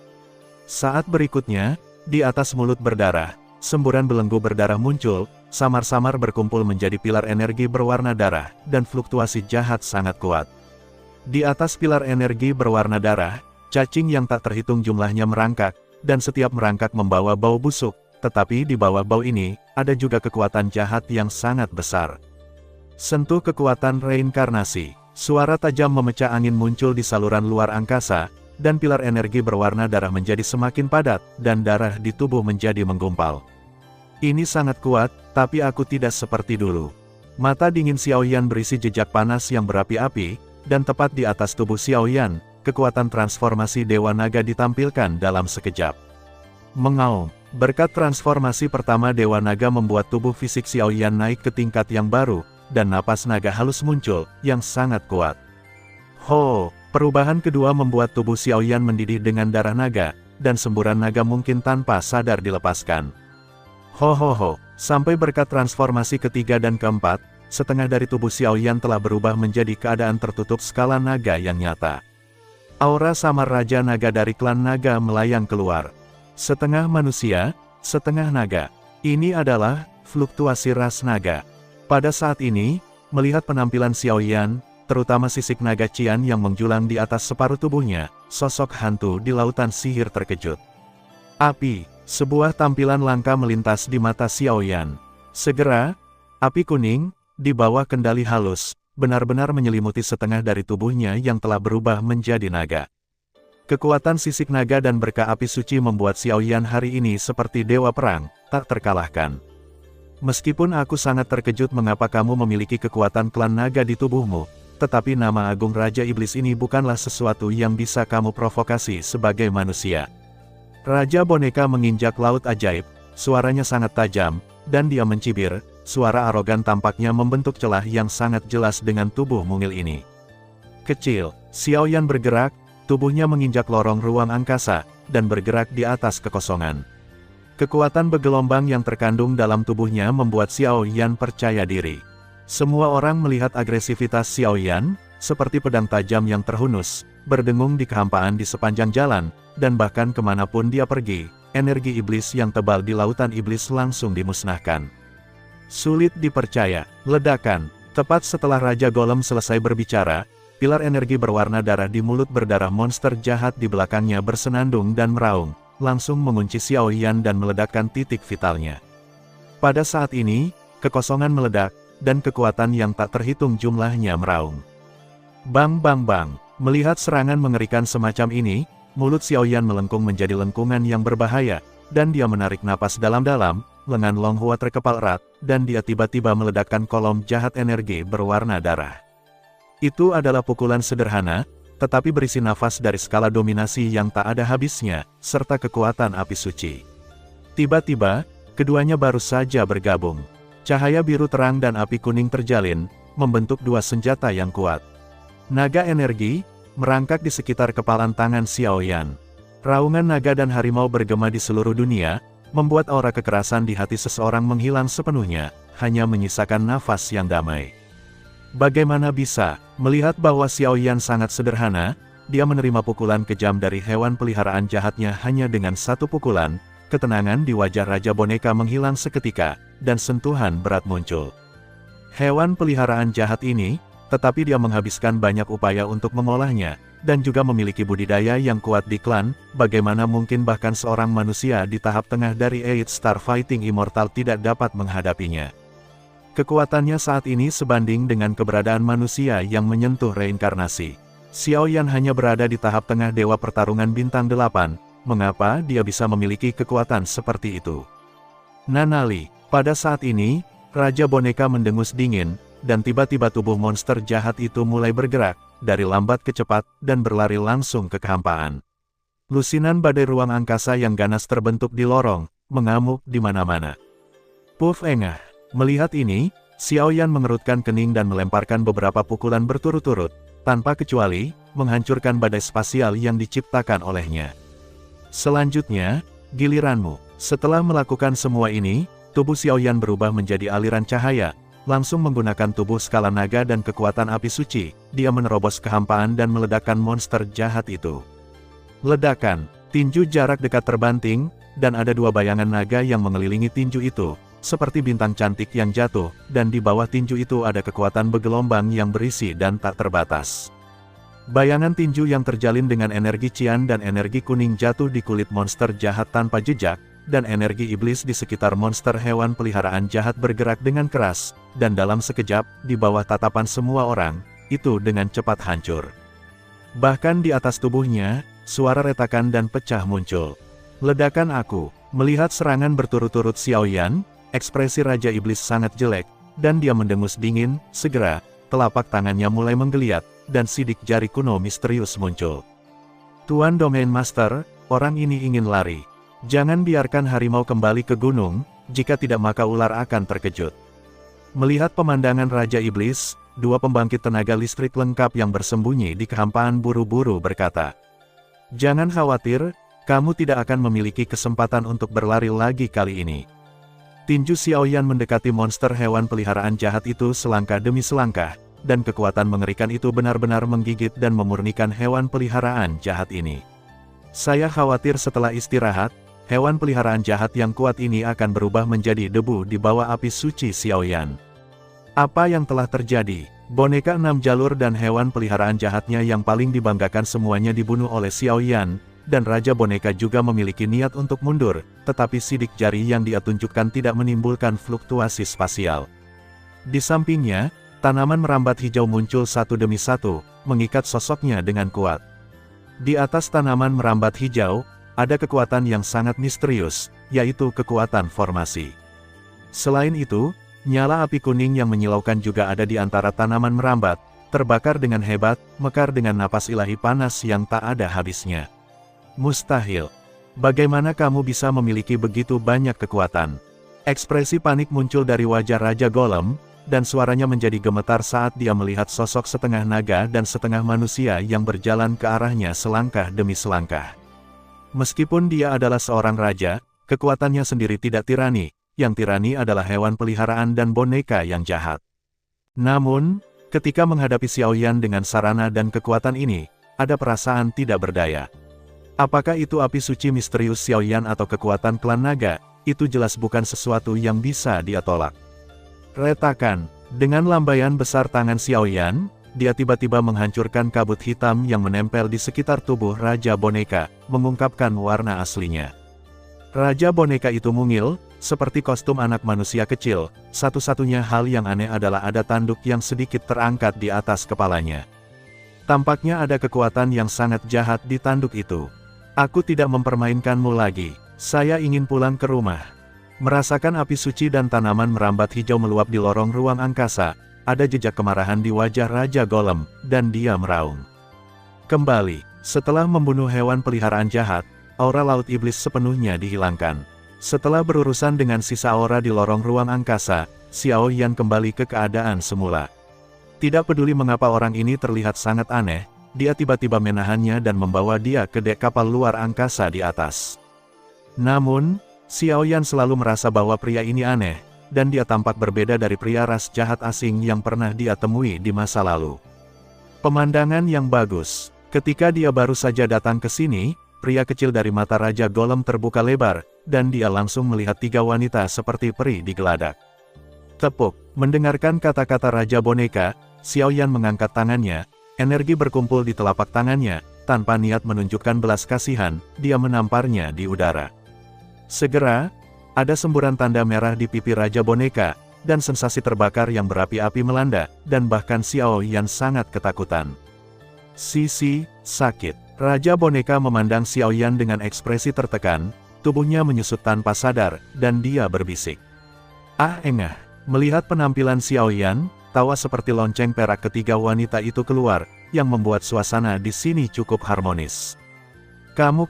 Saat berikutnya, di atas mulut berdarah, semburan belenggu berdarah muncul, samar-samar berkumpul menjadi pilar energi berwarna darah, dan fluktuasi jahat sangat kuat. Di atas pilar energi berwarna darah, cacing yang tak terhitung jumlahnya merangkak, dan setiap merangkak membawa bau busuk, tetapi di bawah bau ini, ada juga kekuatan jahat yang sangat besar. Sentuh kekuatan reinkarnasi. Suara tajam memecah angin muncul di saluran luar angkasa, dan pilar energi berwarna darah menjadi semakin padat, dan darah di tubuh menjadi menggumpal. Ini sangat kuat, tapi aku tidak seperti dulu. Mata dingin Xiaoyan berisi jejak panas yang berapi-api, dan tepat di atas tubuh Xiaoyan, kekuatan transformasi Dewa Naga ditampilkan dalam sekejap. Mengaum, berkat transformasi pertama Dewa Naga membuat tubuh fisik Xiaoyan naik ke tingkat yang baru, dan napas naga halus muncul, yang sangat kuat. Ho, perubahan kedua membuat tubuh Xiaoyan mendidih dengan darah naga, dan semburan naga mungkin tanpa sadar dilepaskan. Ho, sampai berkat transformasi ketiga dan keempat, setengah dari tubuh Xiaoyan telah berubah menjadi keadaan tertutup skala naga yang nyata. Aura samar Raja Naga dari klan naga melayang keluar. Setengah manusia, setengah naga. Ini adalah fluktuasi ras naga. Pada saat ini, melihat penampilan Xiaoyan, terutama sisik naga Qian yang menjulang di atas separuh tubuhnya, sosok hantu di lautan sihir terkejut. Api, sebuah tampilan langka melintas di mata Xiaoyan. Segera, api kuning, di bawah kendali halus, benar-benar menyelimuti setengah dari tubuhnya yang telah berubah menjadi naga. Kekuatan sisik naga dan berkah api suci membuat Xiaoyan hari ini seperti dewa perang, tak terkalahkan. Meskipun aku sangat terkejut mengapa kamu memiliki kekuatan klan naga di tubuhmu, tetapi nama agung Raja Iblis ini bukanlah sesuatu yang bisa kamu provokasi sebagai manusia. Raja Boneka menginjak laut ajaib, suaranya sangat tajam, dan dia mencibir, suara arogan tampaknya membentuk celah yang sangat jelas dengan tubuh mungil ini. Kecil, Xiaoyan bergerak, tubuhnya menginjak lorong ruang angkasa, dan bergerak di atas kekosongan. Kekuatan bergelombang yang terkandung dalam tubuhnya membuat Xiaoyan percaya diri. Semua orang melihat agresivitas Xiaoyan, seperti pedang tajam yang terhunus, berdengung di kehampaan di sepanjang jalan, dan bahkan kemanapun dia pergi, energi iblis yang tebal di lautan iblis langsung dimusnahkan. Sulit dipercaya, ledakan, tepat setelah Raja Golem selesai berbicara, pilar energi berwarna darah di mulut berdarah monster jahat di belakangnya bersenandung dan meraung, langsung mengunci Xiaoyan dan meledakkan titik vitalnya. Pada saat ini, kekosongan meledak, dan kekuatan yang tak terhitung jumlahnya meraung. Bang bang bang, melihat serangan mengerikan semacam ini, mulut Xiaoyan melengkung menjadi lengkungan yang berbahaya, dan dia menarik napas dalam-dalam, lengan Long Hua terkepal erat, dan dia tiba-tiba meledakkan kolom jahat energi berwarna darah. Itu adalah pukulan sederhana, tetapi berisi nafas dari skala dominasi yang tak ada habisnya, serta kekuatan api suci. Tiba-tiba, keduanya baru saja bergabung. Cahaya biru terang dan api kuning terjalin, membentuk dua senjata yang kuat. Naga energi merangkak di sekitar kepalan tangan Xiaoyan. Raungan naga dan harimau bergema di seluruh dunia, membuat aura kekerasan di hati seseorang menghilang sepenuhnya, hanya menyisakan nafas yang damai. Bagaimana bisa, melihat bahwa Xiaoyan sangat sederhana, dia menerima pukulan kejam dari hewan peliharaan jahatnya hanya dengan satu pukulan, ketenangan di wajah Raja Boneka menghilang seketika, dan sentuhan berat muncul. Hewan peliharaan jahat ini, tetapi dia menghabiskan banyak upaya untuk mengolahnya, dan juga memiliki budidaya yang kuat di klan, bagaimana mungkin bahkan seorang manusia di tahap tengah dari Eight Star Fighting Immortal tidak dapat menghadapinya. Kekuatannya saat ini sebanding dengan keberadaan manusia yang menyentuh reinkarnasi. Xiaoyan hanya berada di tahap tengah Dewa Pertarungan Bintang 8, mengapa dia bisa memiliki kekuatan seperti itu? Nanali, pada saat ini, Raja Boneka mendengus dingin, dan tiba-tiba tubuh monster jahat itu mulai bergerak, dari lambat ke cepat, dan berlari langsung ke kehampaan. Lusinan badai ruang angkasa yang ganas terbentuk di lorong, mengamuk di mana-mana. Puff engah. Melihat ini, Xiaoyan mengerutkan kening dan melemparkan beberapa pukulan berturut-turut, tanpa kecuali, menghancurkan badai spasial yang diciptakan olehnya. Selanjutnya, giliranmu. Setelah melakukan semua ini, tubuh Xiaoyan berubah menjadi aliran cahaya, langsung menggunakan tubuh skala naga dan kekuatan api suci, dia menerobos kehampaan dan meledakkan monster jahat itu. Ledakan, tinju jarak dekat terbanting, dan ada dua bayangan naga yang mengelilingi tinju itu, seperti bintang cantik yang jatuh, dan di bawah tinju itu ada kekuatan bergelombang yang berisi dan tak terbatas. Bayangan tinju yang terjalin dengan energi cian dan energi kuning jatuh di kulit monster jahat tanpa jejak, dan energi iblis di sekitar monster hewan peliharaan jahat bergerak dengan keras, dan dalam sekejap, di bawah tatapan semua orang, itu dengan cepat hancur. Bahkan di atas tubuhnya, suara retakan dan pecah muncul. Ledakan aku, melihat serangan berturut-turut Xiaoyan, ekspresi Raja Iblis sangat jelek, dan dia mendengus dingin. Segera, telapak tangannya mulai menggeliat, dan sidik jari kuno misterius muncul. Tuan Domain Master, orang ini ingin lari. Jangan biarkan harimau kembali ke gunung, jika tidak maka ular akan terkejut. Melihat pemandangan Raja Iblis, dua pembangkit tenaga listrik lengkap yang bersembunyi di kehampaan buru-buru berkata, "Jangan khawatir, kamu tidak akan memiliki kesempatan untuk berlari lagi kali ini." Tinju Xiaoyan mendekati monster hewan peliharaan jahat itu selangkah demi selangkah, dan kekuatan mengerikan itu benar-benar menggigit dan memurnikan hewan peliharaan jahat ini. Saya khawatir setelah istirahat, hewan peliharaan jahat yang kuat ini akan berubah menjadi debu di bawah api suci Xiaoyan. Apa yang telah terjadi? Boneka 6 jalur dan hewan peliharaan jahatnya yang paling dibanggakan semuanya dibunuh oleh Xiaoyan, dan Raja Boneka juga memiliki niat untuk mundur, tetapi sidik jari yang dia tunjukkan tidak menimbulkan fluktuasi spasial. Di sampingnya, tanaman merambat hijau muncul satu demi satu, mengikat sosoknya dengan kuat. Di atas tanaman merambat hijau, ada kekuatan yang sangat misterius, yaitu kekuatan formasi. Selain itu, nyala api kuning yang menyilaukan juga ada di antara tanaman merambat, terbakar dengan hebat, mekar dengan napas ilahi panas yang tak ada habisnya. Mustahil. Bagaimana kamu bisa memiliki begitu banyak kekuatan? Ekspresi panik muncul dari wajah Raja Golem, dan suaranya menjadi gemetar saat dia melihat sosok setengah naga dan setengah manusia yang berjalan ke arahnya selangkah demi selangkah. Meskipun dia adalah seorang raja, kekuatannya sendiri tidak tirani, yang tirani adalah hewan peliharaan dan boneka yang jahat. Namun, ketika menghadapi Xiaoyan dengan sarana dan kekuatan ini, ada perasaan tidak berdaya. Apakah itu api suci misterius Xiaoyan atau kekuatan klan naga? Itu jelas bukan sesuatu yang bisa dia tolak. Retakan. Dengan lambaian besar tangan Xiaoyan, dia tiba-tiba menghancurkan kabut hitam yang menempel di sekitar tubuh Raja Boneka, mengungkapkan warna aslinya. Raja Boneka itu mungil, seperti kostum anak manusia kecil. Satu-satunya hal yang aneh adalah ada tanduk yang sedikit terangkat di atas kepalanya. Tampaknya ada kekuatan yang sangat jahat di tanduk itu. Aku tidak mempermainkanmu lagi. Saya ingin pulang ke rumah. Merasakan api suci dan tanaman merambat hijau meluap di lorong ruang angkasa, ada jejak kemarahan di wajah Raja Golem, dan dia meraung. Kembali, setelah membunuh hewan peliharaan jahat, aura Laut Iblis sepenuhnya dihilangkan. Setelah berurusan dengan sisa aura di lorong ruang angkasa, Xiao Yan kembali ke keadaan semula. Tidak peduli mengapa orang ini terlihat sangat aneh, dia tiba-tiba menahannya dan membawa dia ke dek kapal luar angkasa di atas. Namun, Xiao Yan selalu merasa bahwa pria ini aneh, dan dia tampak berbeda dari pria ras jahat asing yang pernah dia temui di masa lalu. Pemandangan yang bagus. Ketika dia baru saja datang ke sini, pria kecil dari mata Raja Golem terbuka lebar, dan dia langsung melihat 3 wanita seperti peri di geladak. Tepuk, mendengarkan kata-kata Raja Boneka, Xiao Yan mengangkat tangannya, energi berkumpul di telapak tangannya, tanpa niat menunjukkan belas kasihan, dia menamparnya di udara. Segera, ada semburan tanda merah di pipi Raja Boneka, dan sensasi terbakar yang berapi-api melanda, dan bahkan Xiao Yan sangat ketakutan. Sisi, sakit. Raja Boneka memandang Xiao Yan dengan ekspresi tertekan, tubuhnya menyusut tanpa sadar, dan dia berbisik. Ah engah, melihat penampilan Xiao Yan, tawa seperti lonceng perak ketiga wanita itu keluar, yang membuat suasana di sini cukup harmonis. Kamu,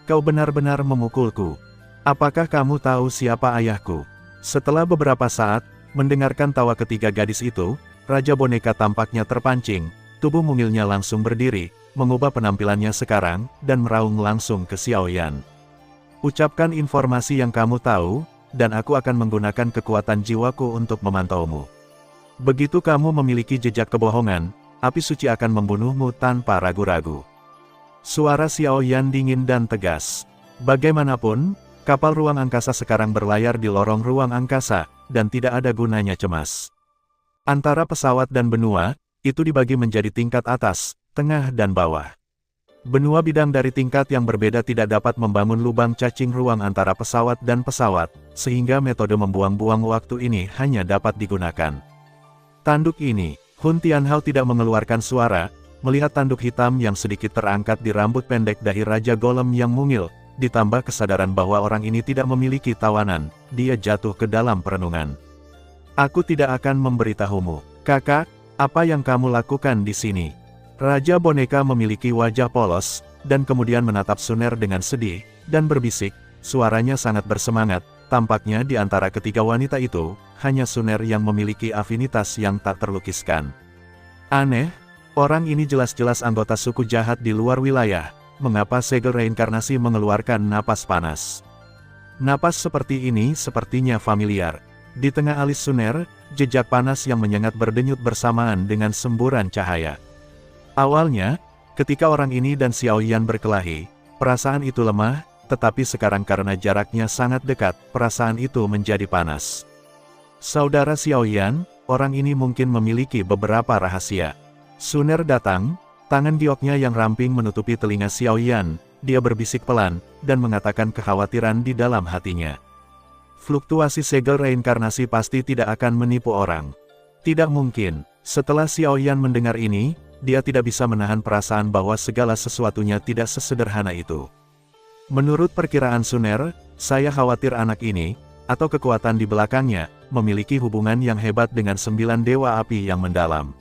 kau benar-benar memukulku. Apakah kamu tahu siapa ayahku? Setelah beberapa saat, mendengarkan tawa ketiga gadis itu, Raja Boneka tampaknya terpancing, tubuh mungilnya langsung berdiri, mengubah penampilannya sekarang, dan meraung langsung ke Xiao Yan. Ucapkan informasi yang kamu tahu, dan aku akan menggunakan kekuatan jiwaku untuk memantaumu. Begitu kamu memiliki jejak kebohongan, api suci akan membunuhmu tanpa ragu-ragu. Suara Xiao Yan dingin dan tegas. Bagaimanapun, kapal ruang angkasa sekarang berlayar di lorong ruang angkasa, dan tidak ada gunanya cemas. Antara pesawat dan benua, itu dibagi menjadi tingkat atas, tengah dan bawah. Benua bidang dari tingkat yang berbeda tidak dapat membangun lubang cacing ruang antara pesawat dan pesawat, sehingga metode membuang-buang waktu ini hanya dapat digunakan. Tanduk ini, Hun Tianhao tidak mengeluarkan suara, melihat tanduk hitam yang sedikit terangkat di rambut pendek dahi Raja Golem yang mungil, ditambah kesadaran bahwa orang ini tidak memiliki tawanan, dia jatuh ke dalam perenungan. Aku tidak akan memberitahumu, kakak, apa yang kamu lakukan di sini. Raja Boneka memiliki wajah polos, dan kemudian menatap Suner dengan sedih, dan berbisik, suaranya sangat bersemangat, tampaknya di antara ketiga wanita itu, hanya Suner yang memiliki afinitas yang tak terlukiskan. Aneh, orang ini jelas-jelas anggota suku jahat di luar wilayah. Mengapa segel reinkarnasi mengeluarkan napas panas? Napas seperti ini sepertinya familiar. Di tengah alis Suner, jejak panas yang menyengat berdenyut bersamaan dengan semburan cahaya. Awalnya, ketika orang ini dan Xiao Yan berkelahi, perasaan itu lemah, tetapi sekarang karena jaraknya sangat dekat, perasaan itu menjadi panas. Saudara Xiao Yan, orang ini mungkin memiliki beberapa rahasia. Suner datang. Tangan gioknya yang ramping menutupi telinga Xiao Yan, dia berbisik pelan, dan mengatakan kekhawatiran di dalam hatinya. Fluktuasi segel reinkarnasi pasti tidak akan menipu orang. Tidak mungkin. Setelah Xiao Yan mendengar ini, dia tidak bisa menahan perasaan bahwa segala sesuatunya tidak sesederhana itu. Menurut perkiraan Suner, saya khawatir anak ini, atau kekuatan di belakangnya, memiliki hubungan yang hebat dengan 9 dewa api yang mendalam.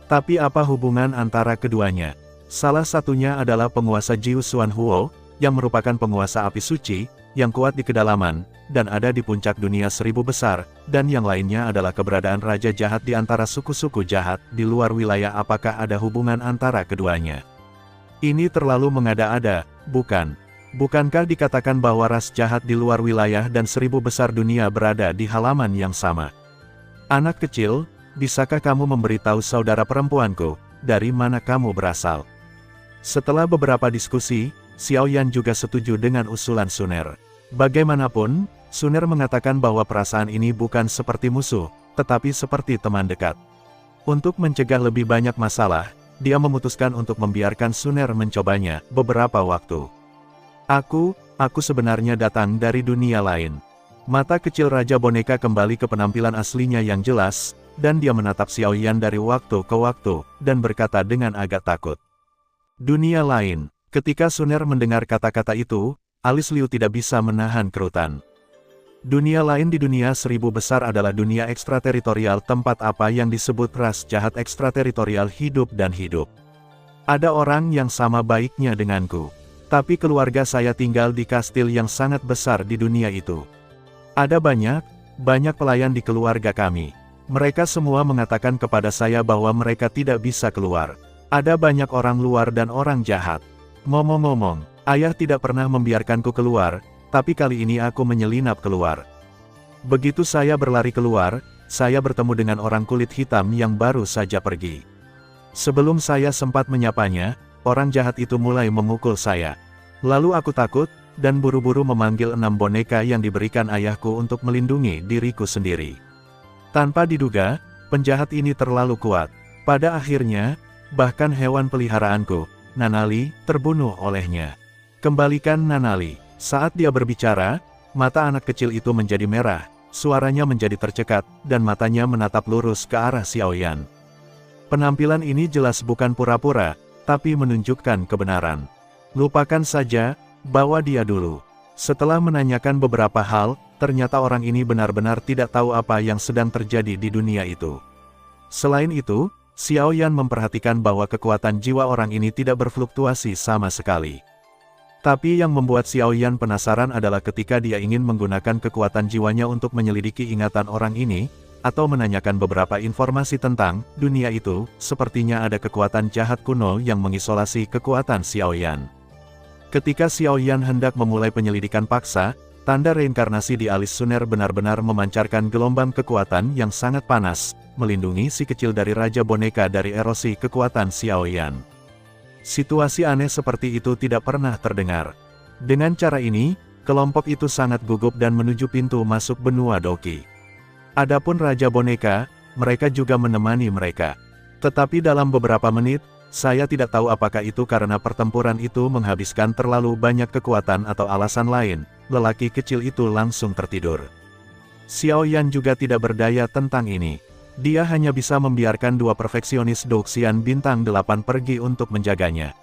Tapi apa hubungan antara keduanya? Salah satunya adalah penguasa Jiu Xuan Huo, yang merupakan penguasa api suci, yang kuat di kedalaman, dan ada di puncak dunia 1000 besar, dan yang lainnya adalah keberadaan raja jahat di antara suku-suku jahat, di luar wilayah. Apakah ada hubungan antara keduanya? Ini terlalu mengada-ada, bukan? Bukankah dikatakan bahwa ras jahat di luar wilayah dan 1000 besar dunia berada di halaman yang sama? Anak kecil, bisakah kamu memberitahu saudara perempuanku, dari mana kamu berasal? Setelah beberapa diskusi, Xiao Yan juga setuju dengan usulan Suner. Bagaimanapun, Suner mengatakan bahwa perasaan ini bukan seperti musuh, tetapi seperti teman dekat. Untuk mencegah lebih banyak masalah, dia memutuskan untuk membiarkan Suner mencobanya beberapa waktu. Aku sebenarnya datang dari dunia lain. Mata kecil Raja Boneka kembali ke penampilan aslinya yang jelas, dan dia menatap Xiao Yan dari waktu ke waktu, dan berkata dengan agak takut. Dunia lain. Ketika Suner mendengar kata-kata itu, alis Liu tidak bisa menahan kerutan. Dunia lain di dunia 1000 besar adalah dunia ekstrateritorial, tempat apa yang disebut ras jahat ekstrateritorial hidup dan hidup. Ada orang yang sama baiknya denganku. Tapi keluarga saya tinggal di kastil yang sangat besar di dunia itu. Ada banyak pelayan di keluarga kami. Mereka semua mengatakan kepada saya bahwa mereka tidak bisa keluar. Ada banyak orang luar dan orang jahat. Ngomong-ngomong, ayah tidak pernah membiarkanku keluar, tapi kali ini aku menyelinap keluar. Begitu saya berlari keluar, saya bertemu dengan orang kulit hitam yang baru saja pergi. Sebelum saya sempat menyapanya, orang jahat itu mulai memukul saya. Lalu aku takut, dan buru-buru memanggil 6 boneka yang diberikan ayahku untuk melindungi diriku sendiri. Tanpa diduga, penjahat ini terlalu kuat. Pada akhirnya, bahkan hewan peliharaanku, Nanali, terbunuh olehnya. Kembalikan Nanali. Saat dia berbicara, mata anak kecil itu menjadi merah, suaranya menjadi tercekat, dan matanya menatap lurus ke arah Xiaoyan. Penampilan ini jelas bukan pura-pura, tapi menunjukkan kebenaran. Lupakan saja, bawa dia dulu. Setelah menanyakan beberapa hal, ternyata orang ini benar-benar tidak tahu apa yang sedang terjadi di dunia itu. Selain itu, Xiaoyan memperhatikan bahwa kekuatan jiwa orang ini tidak berfluktuasi sama sekali. Tapi yang membuat Xiaoyan penasaran adalah ketika dia ingin menggunakan kekuatan jiwanya untuk menyelidiki ingatan orang ini, atau menanyakan beberapa informasi tentang dunia itu, sepertinya ada kekuatan jahat kuno yang mengisolasi kekuatan Xiaoyan. Ketika Xiaoyan hendak memulai penyelidikan paksa, tanda reinkarnasi di alis Suner benar-benar memancarkan gelombang kekuatan yang sangat panas, melindungi si kecil dari Raja Boneka dari erosi kekuatan Xiaoyan. Situasi aneh seperti itu tidak pernah terdengar. Dengan cara ini, kelompok itu sangat gugup dan menuju pintu masuk benua Doki. Adapun Raja Boneka, mereka juga menemani mereka. Tetapi dalam beberapa menit, saya tidak tahu apakah itu karena pertempuran itu menghabiskan terlalu banyak kekuatan atau alasan lain, lelaki kecil itu langsung tertidur. Xiaoyan juga tidak berdaya tentang ini. Dia hanya bisa membiarkan 2 perfeksionis Douxian bintang 8 pergi untuk menjaganya.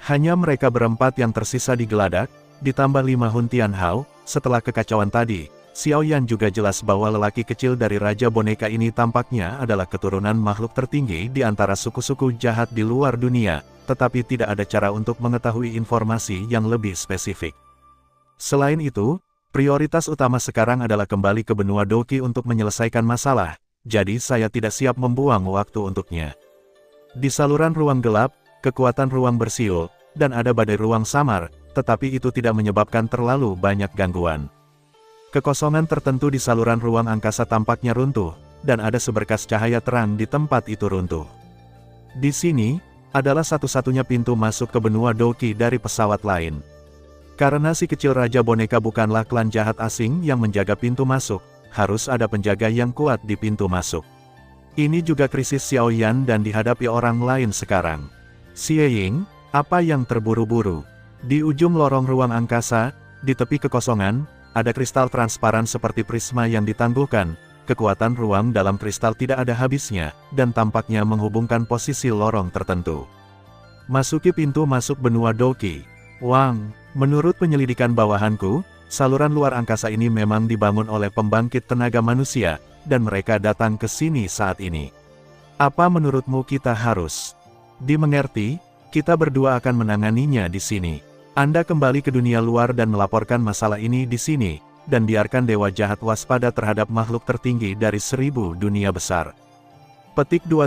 Hanya mereka berempat yang tersisa di geladak, ditambah 5 Hun Tianhao. Setelah kekacauan tadi, Xiaoyan juga jelas bahwa lelaki kecil dari Raja Boneka ini tampaknya adalah keturunan makhluk tertinggi di antara suku-suku jahat di luar dunia, tetapi tidak ada cara untuk mengetahui informasi yang lebih spesifik. Selain itu, prioritas utama sekarang adalah kembali ke benua Doki untuk menyelesaikan masalah. Jadi saya tidak siap membuang waktu untuknya. Di saluran ruang gelap, kekuatan ruang bersiul, dan ada badai ruang samar, tetapi itu tidak menyebabkan terlalu banyak gangguan. Kekosongan tertentu di saluran ruang angkasa tampaknya runtuh, dan ada seberkas cahaya terang di tempat itu runtuh. Di sini, adalah satu-satunya pintu masuk ke benua Doki dari pesawat lain. Karena si kecil Raja Boneka bukanlah klan jahat asing yang menjaga pintu masuk, harus ada penjaga yang kuat di pintu masuk. Ini juga krisis Xiaoyan dan dihadapi orang lain sekarang. Xie Ying, apa yang terburu-buru? Di ujung lorong ruang angkasa, di tepi kekosongan, ada kristal transparan seperti prisma yang ditangguhkan. Kekuatan ruang dalam kristal tidak ada habisnya, dan tampaknya menghubungkan posisi lorong tertentu. Masuki pintu masuk benua Doki. Wang, menurut penyelidikan bawahanku, saluran luar angkasa ini memang dibangun oleh pembangkit tenaga manusia, dan mereka datang ke sini saat ini. Apa menurutmu kita harus dimengerti? Kita berdua akan menanganinya di sini. Anda kembali ke dunia luar dan melaporkan masalah ini di sini, dan biarkan Dewa Jahat waspada terhadap makhluk tertinggi dari 1000 dunia besar. Petik 2.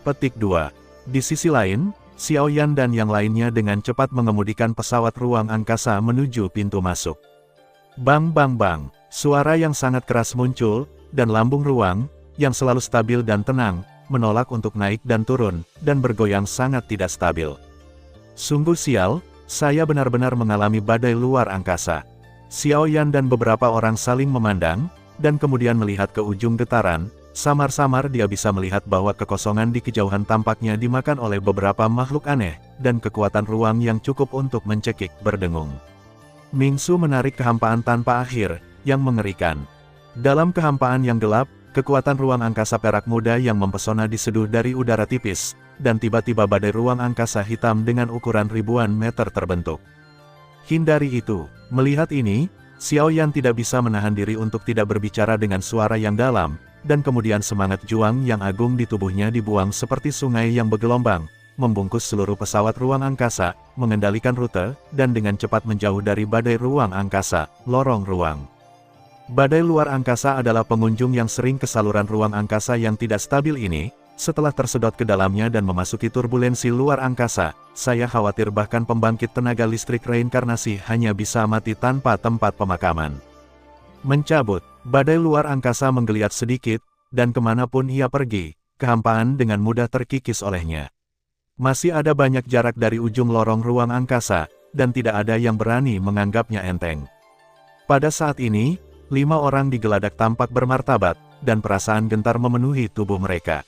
Petik 2. Di sisi lain, Xiaoyan dan yang lainnya dengan cepat mengemudikan pesawat ruang angkasa menuju pintu masuk. Bang bang bang, suara yang sangat keras muncul, dan lambung ruang, yang selalu stabil dan tenang, menolak untuk naik dan turun, dan bergoyang sangat tidak stabil. Sungguh sial, saya benar-benar mengalami badai luar angkasa. Xiaoyan dan beberapa orang saling memandang, dan kemudian melihat ke ujung getaran. Samar-samar dia bisa melihat bahwa kekosongan di kejauhan tampaknya dimakan oleh beberapa makhluk aneh, dan kekuatan ruang yang cukup untuk mencekik berdengung. Mingsu menarik kehampaan tanpa akhir, yang mengerikan. Dalam kehampaan yang gelap, kekuatan ruang angkasa perak muda yang mempesona diseduh dari udara tipis, dan tiba-tiba badai ruang angkasa hitam dengan ukuran ribuan meter terbentuk. Hindari itu. Melihat ini, Xiaoyan tidak bisa menahan diri untuk tidak berbicara dengan suara yang dalam, dan kemudian semangat juang yang agung di tubuhnya dibuang seperti sungai yang bergelombang, membungkus seluruh pesawat ruang angkasa, mengendalikan rute, dan dengan cepat menjauh dari badai ruang angkasa, lorong ruang. Badai luar angkasa adalah pengunjung yang sering ke saluran ruang angkasa yang tidak stabil ini. Setelah tersedot ke dalamnya dan memasuki turbulensi luar angkasa, saya khawatir bahkan pembangkit tenaga listrik reinkarnasi hanya bisa mati tanpa tempat pemakaman. Mencabut, badai luar angkasa menggeliat sedikit, dan kemanapun ia pergi, kehampaan dengan mudah terkikis olehnya. Masih ada banyak jarak dari ujung lorong ruang angkasa, dan tidak ada yang berani menganggapnya enteng. Pada saat ini, 5 orang di geladak tampak bermartabat, dan perasaan gentar memenuhi tubuh mereka.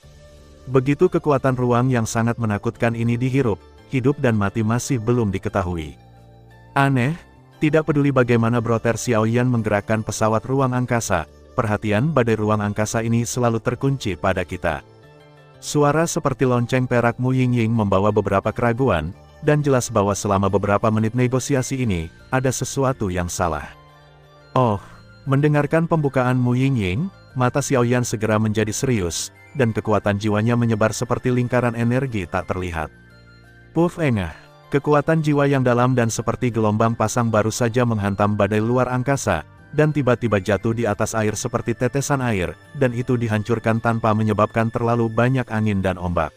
Begitu kekuatan ruang yang sangat menakutkan ini dihirup, hidup dan mati masih belum diketahui. Aneh, tidak peduli bagaimana Brother Xiaoyan menggerakkan pesawat ruang angkasa, perhatian badai ruang angkasa ini selalu terkunci pada kita. Suara seperti lonceng perak Mu Yingying membawa beberapa keraguan, dan jelas bahwa selama beberapa menit negosiasi ini, ada sesuatu yang salah. Oh, mendengarkan pembukaan Mu Yingying, mata Xiaoyan segera menjadi serius, dan kekuatan jiwanya menyebar seperti lingkaran energi tak terlihat. Puff engah, kekuatan jiwa yang dalam dan seperti gelombang pasang baru saja menghantam badai luar angkasa, dan tiba-tiba jatuh di atas air seperti tetesan air, dan itu dihancurkan tanpa menyebabkan terlalu banyak angin dan ombak.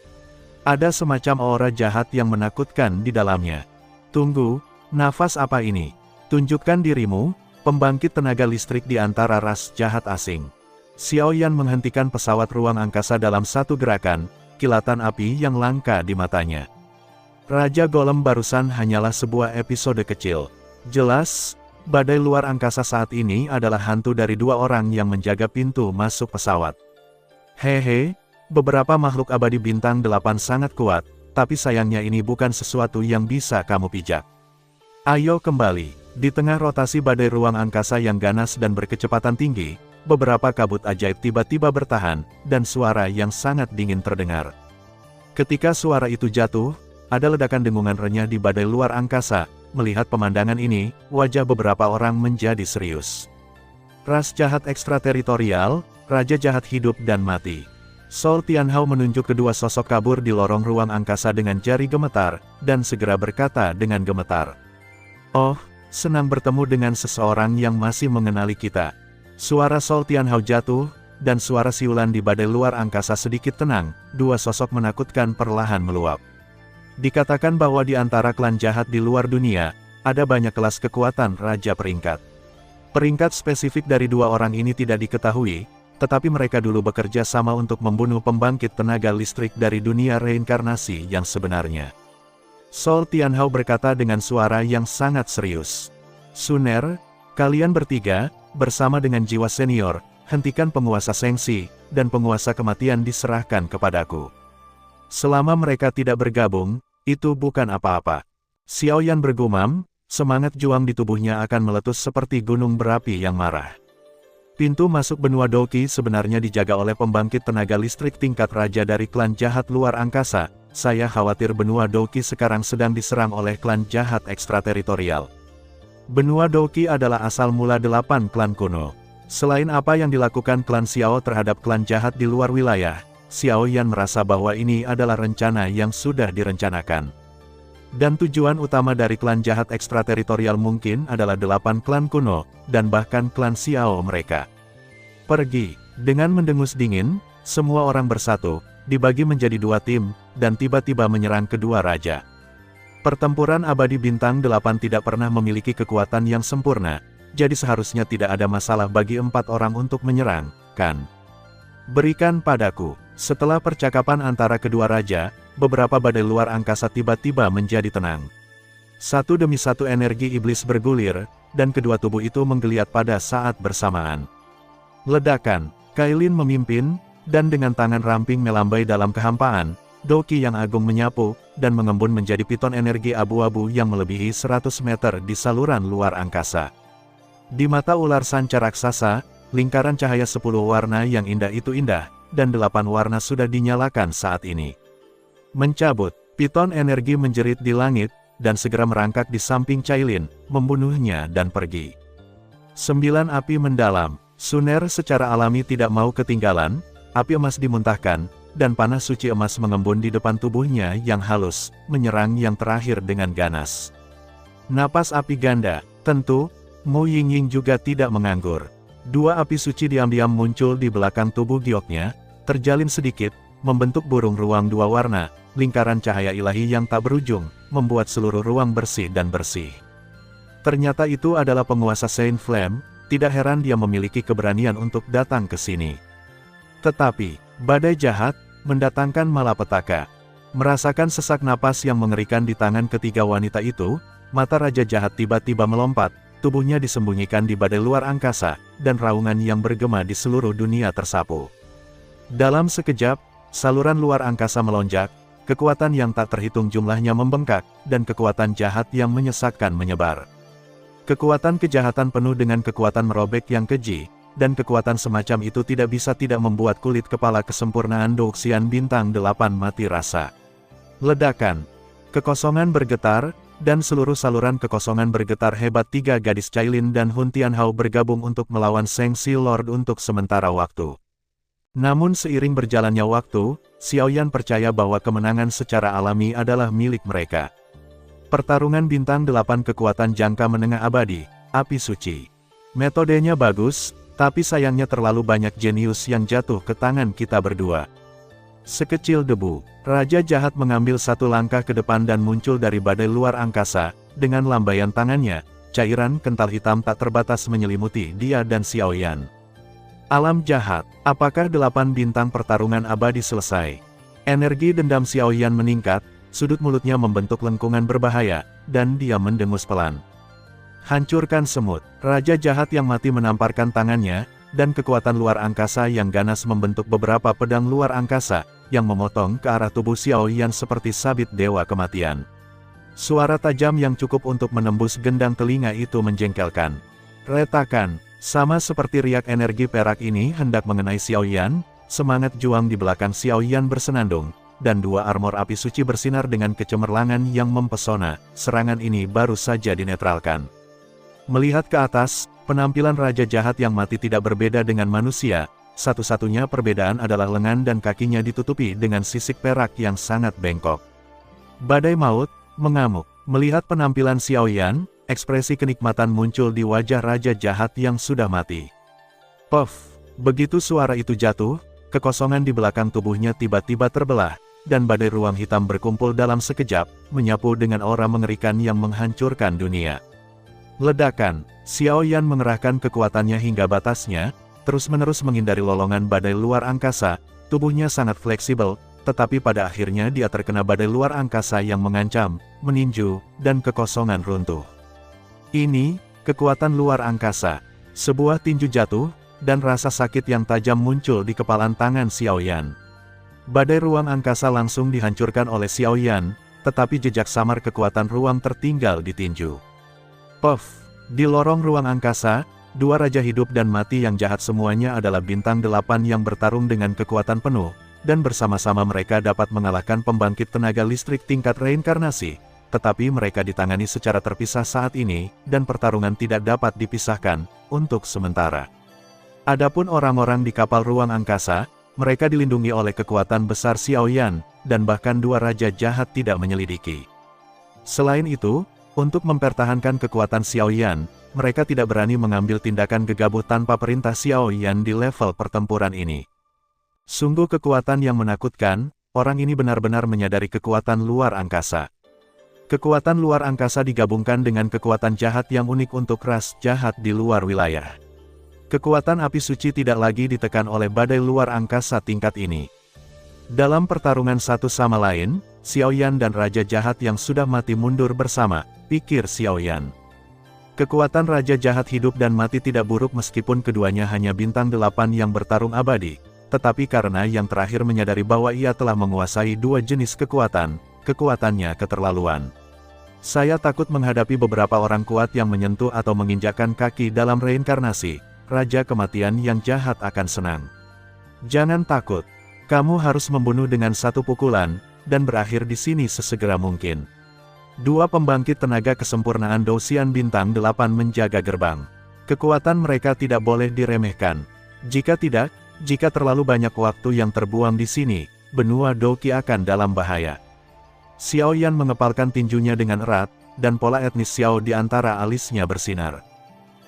Ada semacam aura jahat yang menakutkan di dalamnya. Tunggu, nafas apa ini? Tunjukkan dirimu, pembangkit tenaga listrik di antara ras jahat asing. Xiaoyan menghentikan pesawat ruang angkasa dalam satu gerakan, kilatan api yang langka di matanya. Raja Golem barusan hanyalah sebuah episode kecil. Jelas, badai luar angkasa saat ini adalah hantu dari 2 orang yang menjaga pintu masuk pesawat. Hehe, beberapa makhluk abadi bintang 8 sangat kuat, tapi sayangnya ini bukan sesuatu yang bisa kamu pijak. Ayo kembali, di tengah rotasi badai ruang angkasa yang ganas dan berkecepatan tinggi, beberapa kabut ajaib tiba-tiba bertahan, dan suara yang sangat dingin terdengar. Ketika suara itu jatuh, ada ledakan dengungan renyah di badai luar angkasa. Melihat pemandangan ini, wajah beberapa orang menjadi serius. Ras jahat ekstrateritorial, raja jahat hidup dan mati. Sol Tianhao menunjuk kedua sosok kabur di lorong ruang angkasa dengan jari gemetar, dan segera berkata dengan gemetar. Oh, senang bertemu dengan seseorang yang masih mengenali kita. Suara Sol Tianhao jatuh, dan suara siulan di badai luar angkasa sedikit tenang, 2 sosok menakutkan perlahan meluap. Dikatakan bahwa di antara klan jahat di luar dunia, ada banyak kelas kekuatan raja peringkat. Peringkat spesifik dari 2 orang ini tidak diketahui, tetapi mereka dulu bekerja sama untuk membunuh pembangkit tenaga listrik dari dunia reinkarnasi yang sebenarnya. Sol Tianhao berkata dengan suara yang sangat serius. Suner, kalian bertiga, bersama dengan jiwa senior, hentikan penguasa Sengsi, dan penguasa kematian diserahkan kepadaku. Selama mereka tidak bergabung, itu bukan apa-apa. Xiaoyan bergumam, semangat juang di tubuhnya akan meletus seperti gunung berapi yang marah. Pintu masuk benua Doki sebenarnya dijaga oleh pembangkit tenaga listrik tingkat raja dari klan jahat luar angkasa. Saya khawatir benua Doki sekarang sedang diserang oleh klan jahat ekstrateritorial. Benua Doki adalah asal mula 8 klan kuno. Selain apa yang dilakukan klan Xiao terhadap klan jahat di luar wilayah, Xiaoyan merasa bahwa ini adalah rencana yang sudah direncanakan. Dan tujuan utama dari klan jahat ekstrateritorial mungkin adalah 8 klan kuno, dan bahkan klan Xiao mereka. Pergi, dengan mendengus dingin, semua orang bersatu, dibagi menjadi 2 tim, dan tiba-tiba menyerang kedua raja. Pertempuran abadi bintang 8 tidak pernah memiliki kekuatan yang sempurna, jadi seharusnya tidak ada masalah bagi 4 orang untuk menyerang, kan? Berikan padaku. Setelah percakapan antara kedua raja, beberapa badai luar angkasa tiba-tiba menjadi tenang. Satu demi satu energi iblis bergulir, dan kedua tubuh itu menggeliat pada saat bersamaan. Ledakan, Kailin memimpin, dan dengan tangan ramping melambai dalam kehampaan, Doki yang agung menyapu, dan mengembun menjadi piton energi abu-abu yang melebihi 100 meter di saluran luar angkasa. Di mata ular sanca raksasa, lingkaran cahaya 10 warna yang indah itu indah, dan 8 warna sudah dinyalakan saat ini. Mencabut, piton energi menjerit di langit, dan segera merangkak di samping Cailin, membunuhnya dan pergi. 9 api mendalam, Suner secara alami tidak mau ketinggalan, api emas dimuntahkan, dan panah suci emas mengembun di depan tubuhnya yang halus, menyerang yang terakhir dengan ganas. Napas api ganda, tentu, Mu Yingying juga tidak menganggur. Dua api suci diam-diam muncul di belakang tubuh gioknya, terjalin sedikit, membentuk burung ruang dua warna, lingkaran cahaya ilahi yang tak berujung, membuat seluruh ruang bersih dan bersih. Ternyata itu adalah penguasa Saint Flame, tidak heran dia memiliki keberanian untuk datang ke sini. Tetapi, badai jahat, mendatangkan malapetaka. Merasakan sesak napas yang mengerikan di tangan ketiga wanita itu, mata Raja Jahat tiba-tiba melompat, tubuhnya disembunyikan di badai luar angkasa, dan raungan yang bergema di seluruh dunia tersapu. Dalam sekejap, saluran luar angkasa melonjak, kekuatan yang tak terhitung jumlahnya membengkak, dan kekuatan jahat yang menyesakkan menyebar. Kekuatan kejahatan penuh dengan kekuatan merobek yang keji, dan kekuatan semacam itu tidak bisa tidak membuat kulit kepala kesempurnaan Douxian Bintang 8 mati rasa. Ledakan. Kekosongan bergetar, dan seluruh saluran kekosongan bergetar hebat. Tiga gadis Cailin dan Hun Tianhao bergabung untuk melawan Shang-Chi Lord untuk sementara waktu. Namun seiring berjalannya waktu, Xiaoyan percaya bahwa kemenangan secara alami adalah milik mereka. Pertarungan Bintang 8 kekuatan jangka menengah abadi, api suci. Metodenya bagus, tapi sayangnya terlalu banyak jenius yang jatuh ke tangan kita berdua. Sekecil debu, Raja Jahat mengambil satu langkah ke depan dan muncul dari badai luar angkasa, dengan lambaian tangannya, cairan kental hitam tak terbatas menyelimuti dia dan Xiaoyan. Alam jahat, apakah 8 bintang pertarungan abadi selesai? Energi dendam Xiaoyan meningkat, sudut mulutnya membentuk lengkungan berbahaya, dan dia mendengus pelan. Hancurkan semut. Raja Jahat yang mati menamparkan tangannya, dan kekuatan luar angkasa yang ganas membentuk beberapa pedang luar angkasa, yang memotong ke arah tubuh Xiaoyan seperti sabit dewa kematian. Suara tajam yang cukup untuk menembus gendang telinga itu menjengkelkan. Retakan, sama seperti riak energi perak ini hendak mengenai Xiaoyan, semangat juang di belakang Xiaoyan bersenandung, dan dua armor api suci bersinar dengan kecemerlangan yang mempesona. Serangan ini baru saja dinetralkan. Melihat ke atas, penampilan Raja Jahat yang mati tidak berbeda dengan manusia, satu-satunya perbedaan adalah lengan dan kakinya ditutupi dengan sisik perak yang sangat bengkok. Badai maut, mengamuk. Melihat penampilan Xiaoyan, ekspresi kenikmatan muncul di wajah Raja Jahat yang sudah mati. Puff! Begitu suara itu jatuh, kekosongan di belakang tubuhnya tiba-tiba terbelah, dan badai ruang hitam berkumpul dalam sekejap, menyapu dengan aura mengerikan yang menghancurkan dunia. Ledakan, Xiaoyan mengerahkan kekuatannya hingga batasnya, terus-menerus menghindari lolongan badai luar angkasa, tubuhnya sangat fleksibel, tetapi pada akhirnya dia terkena badai luar angkasa yang mengancam, meninju, dan kekosongan runtuh. Ini, kekuatan luar angkasa. Sebuah tinju jatuh, dan rasa sakit yang tajam muncul di kepalan tangan Xiaoyan. Badai ruang angkasa langsung dihancurkan oleh Xiaoyan, tetapi jejak samar kekuatan ruang tertinggal ditinju. Puff! Di lorong ruang angkasa, dua raja hidup dan mati yang jahat semuanya adalah bintang 8 yang bertarung dengan kekuatan penuh, dan bersama-sama mereka dapat mengalahkan pembangkit tenaga listrik tingkat reinkarnasi, tetapi mereka ditangani secara terpisah saat ini, dan pertarungan tidak dapat dipisahkan, untuk sementara. Adapun orang-orang di kapal ruang angkasa, mereka dilindungi oleh kekuatan besar Xiaoyan, dan bahkan dua raja jahat tidak menyelidiki. Selain itu, untuk mempertahankan kekuatan Xiaoyan, mereka tidak berani mengambil tindakan gegabah tanpa perintah Xiaoyan di level pertempuran ini. Sungguh kekuatan yang menakutkan, orang ini benar-benar menyadari kekuatan luar angkasa. Kekuatan luar angkasa digabungkan dengan kekuatan jahat yang unik untuk ras jahat di luar wilayah. Kekuatan api suci tidak lagi ditekan oleh badai luar angkasa tingkat ini. Dalam pertarungan satu sama lain, Xiaoyan dan Raja Jahat yang sudah mati mundur bersama, pikir Xiaoyan. Kekuatan Raja Jahat hidup dan mati tidak buruk meskipun keduanya hanya bintang 8 yang bertarung abadi, tetapi karena yang terakhir menyadari bahwa ia telah menguasai dua jenis kekuatan, kekuatannya keterlaluan. Saya takut menghadapi beberapa orang kuat yang menyentuh atau menginjakkan kaki dalam reinkarnasi, Raja Kematian yang jahat akan senang. Jangan takut. Kamu harus membunuh dengan satu pukulan, dan berakhir di sini sesegera mungkin. Dua pembangkit tenaga kesempurnaan Douxian Bintang 8 menjaga gerbang. Kekuatan mereka tidak boleh diremehkan. Jika tidak, jika terlalu banyak waktu yang terbuang di sini, benua Douqi akan dalam bahaya. Xiao Yan mengepalkan tinjunya dengan erat, dan pola etnis Xiao di antara alisnya bersinar.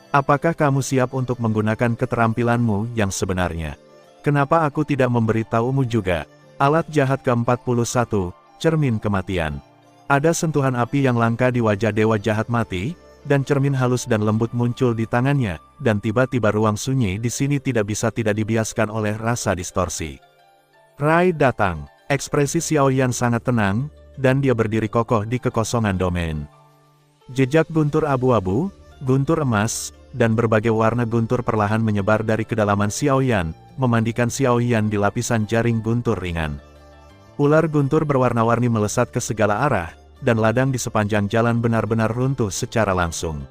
Apakah kamu siap untuk menggunakan keterampilanmu yang sebenarnya? Kenapa aku tidak memberitahumu juga? Alat jahat ke-41, cermin kematian. Ada sentuhan api yang langka di wajah dewa jahat mati, dan cermin halus dan lembut muncul di tangannya, dan tiba-tiba ruang sunyi di sini tidak dibiaskan oleh rasa distorsi. Rai datang. Ekspresi Xiao Yan sangat tenang, dan dia berdiri kokoh di kekosongan domain. Jejak guntur abu-abu, guntur emas, dan berbagai warna guntur perlahan menyebar dari kedalaman Xiao Yan, memandikan Xiao Yan di lapisan jaring guntur ringan. Ular guntur berwarna-warni melesat ke segala arah, dan ladang di sepanjang jalan benar-benar runtuh secara langsung.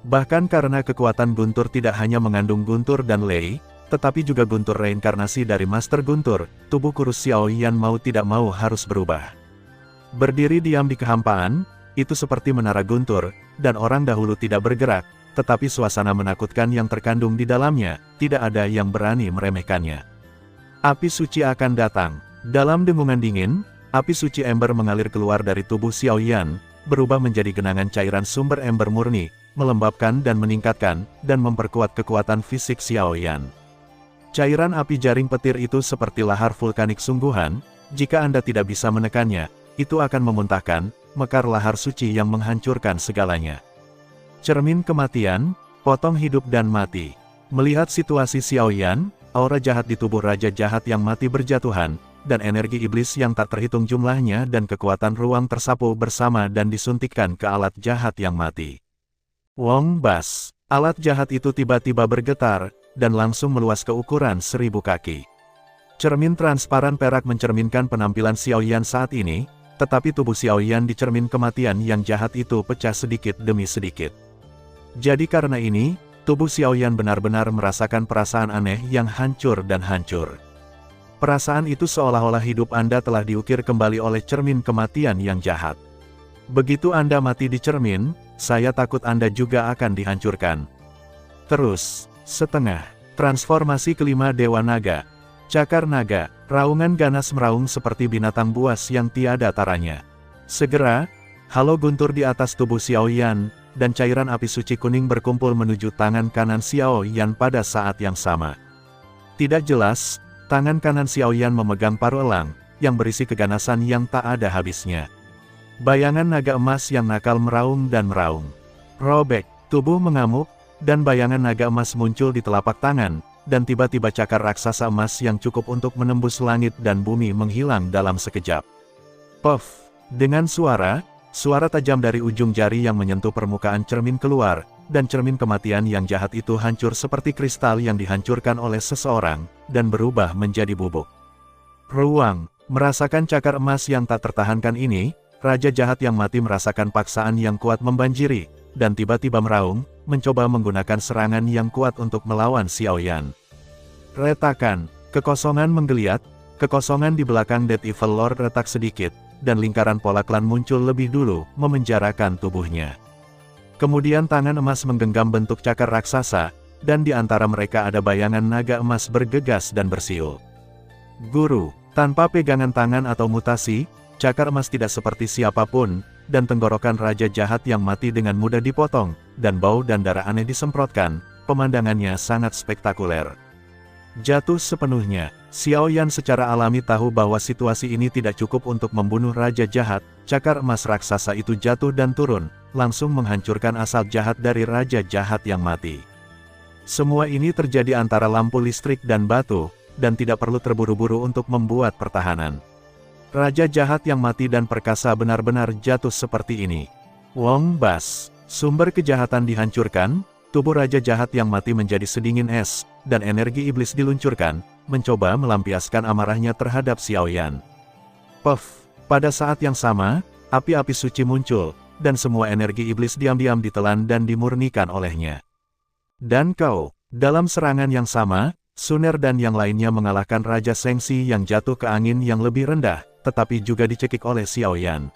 Bahkan karena kekuatan guntur tidak hanya mengandung guntur dan lei, tetapi juga guntur reinkarnasi dari Master Guntur, tubuh kurus Xiao Yan mau tidak mau harus berubah. Berdiri diam di kehampaan, itu seperti menara guntur, dan orang dahulu tidak bergerak, tetapi suasana menakutkan yang terkandung di dalamnya, tidak ada yang berani meremehkannya. Api suci akan datang. Dalam dengungan dingin, api suci ember mengalir keluar dari tubuh Xiao Yan, berubah menjadi genangan cairan sumber ember murni, melembabkan dan meningkatkan, dan memperkuat kekuatan fisik Xiao Yan. Cairan api jaring petir itu seperti lahar vulkanik sungguhan, jika Anda tidak bisa menekannya, itu akan memuntahkan, mekar lahar suci yang menghancurkan segalanya. Cermin kematian, potong hidup dan mati. Melihat situasi Xiao Yan, aura jahat di tubuh Raja Jahat yang mati berjatuhan, dan energi iblis yang tak terhitung jumlahnya dan kekuatan ruang tersapu bersama dan disuntikkan ke alat jahat yang mati. Wong Bas. Alat jahat itu tiba-tiba bergetar, dan langsung meluas ke ukuran 1000 kaki. Cermin transparan perak mencerminkan penampilan Xiao Yan saat ini, tetapi tubuh Xiao Yan di cermin kematian yang jahat itu pecah sedikit demi sedikit. Jadi karena ini, tubuh Xiao Yan benar-benar merasakan perasaan aneh yang hancur dan hancur. Perasaan itu seolah-olah hidup Anda telah diukir kembali oleh cermin kematian yang jahat. Begitu Anda mati di cermin, saya takut Anda juga akan dihancurkan. Terus, setengah, transformasi kelima Dewa Naga. Cakar naga, raungan ganas meraung seperti binatang buas yang tiada taranya. Segera, halo guntur di atas tubuh Xiao Yan, dan cairan api suci kuning berkumpul menuju tangan kanan Xiao Yan pada saat yang sama. Tidak jelas, tangan kanan Xiao Yan memegang paru elang, yang berisi keganasan yang tak ada habisnya. Bayangan naga emas yang nakal meraung dan meraung. Robek, tubuh mengamuk, dan bayangan naga emas muncul di telapak tangan, dan tiba-tiba cakar raksasa emas yang cukup untuk menembus langit dan bumi menghilang dalam sekejap. Puff! Dengan suara tajam dari ujung jari yang menyentuh permukaan cermin keluar, dan cermin kematian yang jahat itu hancur seperti kristal yang dihancurkan oleh seseorang, dan berubah menjadi bubuk. Ruang, merasakan cakar emas yang tak tertahankan ini, Raja Jahat yang mati merasakan paksaan yang kuat membanjiri, dan tiba-tiba meraung, mencoba menggunakan serangan yang kuat untuk melawan Xiao Yan. Retakan, kekosongan menggeliat, kekosongan di belakang Dead Evil Lord retak sedikit, dan lingkaran pola klan muncul lebih dulu, memenjarakan tubuhnya. Kemudian tangan emas menggenggam bentuk cakar raksasa, dan di antara mereka ada bayangan naga emas bergegas dan bersiul. Guru, tanpa pegangan tangan atau mutasi, cakar emas tidak seperti siapapun, dan tenggorokan Raja Jahat yang mati dengan mudah dipotong, dan bau dan darah aneh disemprotkan, pemandangannya sangat spektakuler. Jatuh sepenuhnya, Xiao Yan secara alami tahu bahwa situasi ini tidak cukup untuk membunuh Raja Jahat, cakar emas raksasa itu jatuh dan turun, langsung menghancurkan asal jahat dari Raja Jahat yang mati. Semua ini terjadi antara lampu listrik dan batu, dan tidak perlu terburu-buru untuk membuat pertahanan. Raja Jahat yang mati dan perkasa benar-benar jatuh seperti ini. Wong Bas, sumber kejahatan dihancurkan, tubuh Raja Jahat yang mati menjadi sedingin es, dan energi iblis diluncurkan, mencoba melampiaskan amarahnya terhadap Xiao Yan. Puff, pada saat yang sama, api-api suci muncul, dan semua energi iblis diam-diam ditelan dan dimurnikan olehnya. Dan kau, dalam serangan yang sama, Suner dan yang lainnya mengalahkan Raja Sengsi yang jatuh ke angin yang lebih rendah, tetapi juga dicekik oleh Xiao Yan.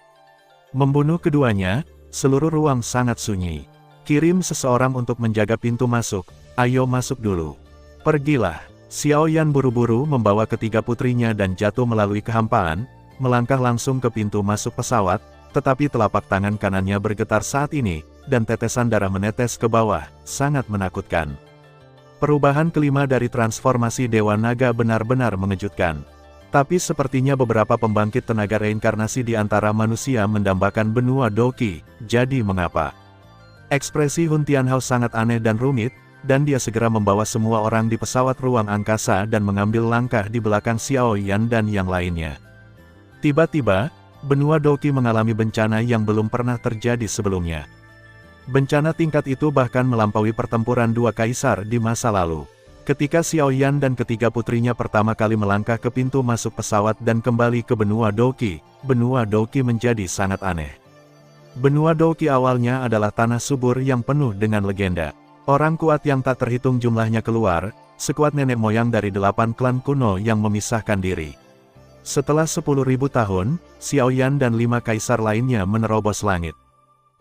Membunuh keduanya, seluruh ruang sangat sunyi. Kirim seseorang untuk menjaga pintu masuk, ayo masuk dulu. Pergilah. Xiao Yan buru-buru membawa ketiga putrinya dan jatuh melalui kehampaan, melangkah langsung ke pintu masuk pesawat, tetapi telapak tangan kanannya bergetar saat ini, dan tetesan darah menetes ke bawah, sangat menakutkan. Perubahan kelima dari transformasi Dewa Naga benar-benar mengejutkan. Tapi sepertinya beberapa pembangkit tenaga reinkarnasi di antara manusia mendambakan benua Doqi, jadi mengapa? Ekspresi Hun Tianhao sangat aneh dan rumit, dan dia segera membawa semua orang di pesawat ruang angkasa dan mengambil langkah di belakang Xiao Yan dan yang lainnya. Tiba-tiba, benua Doqi mengalami bencana yang belum pernah terjadi sebelumnya. Bencana tingkat itu bahkan melampaui pertempuran dua kaisar di masa lalu. Ketika Xiao Yan dan ketiga putrinya pertama kali melangkah ke pintu masuk pesawat dan kembali ke benua Doqi menjadi sangat aneh. Benua Doqi awalnya adalah tanah subur yang penuh dengan legenda. Orang kuat yang tak terhitung jumlahnya keluar, sekuat nenek moyang dari 8 klan kuno yang memisahkan diri. Setelah 10.000 tahun, Xiao Yan dan 5 kaisar lainnya menerobos langit.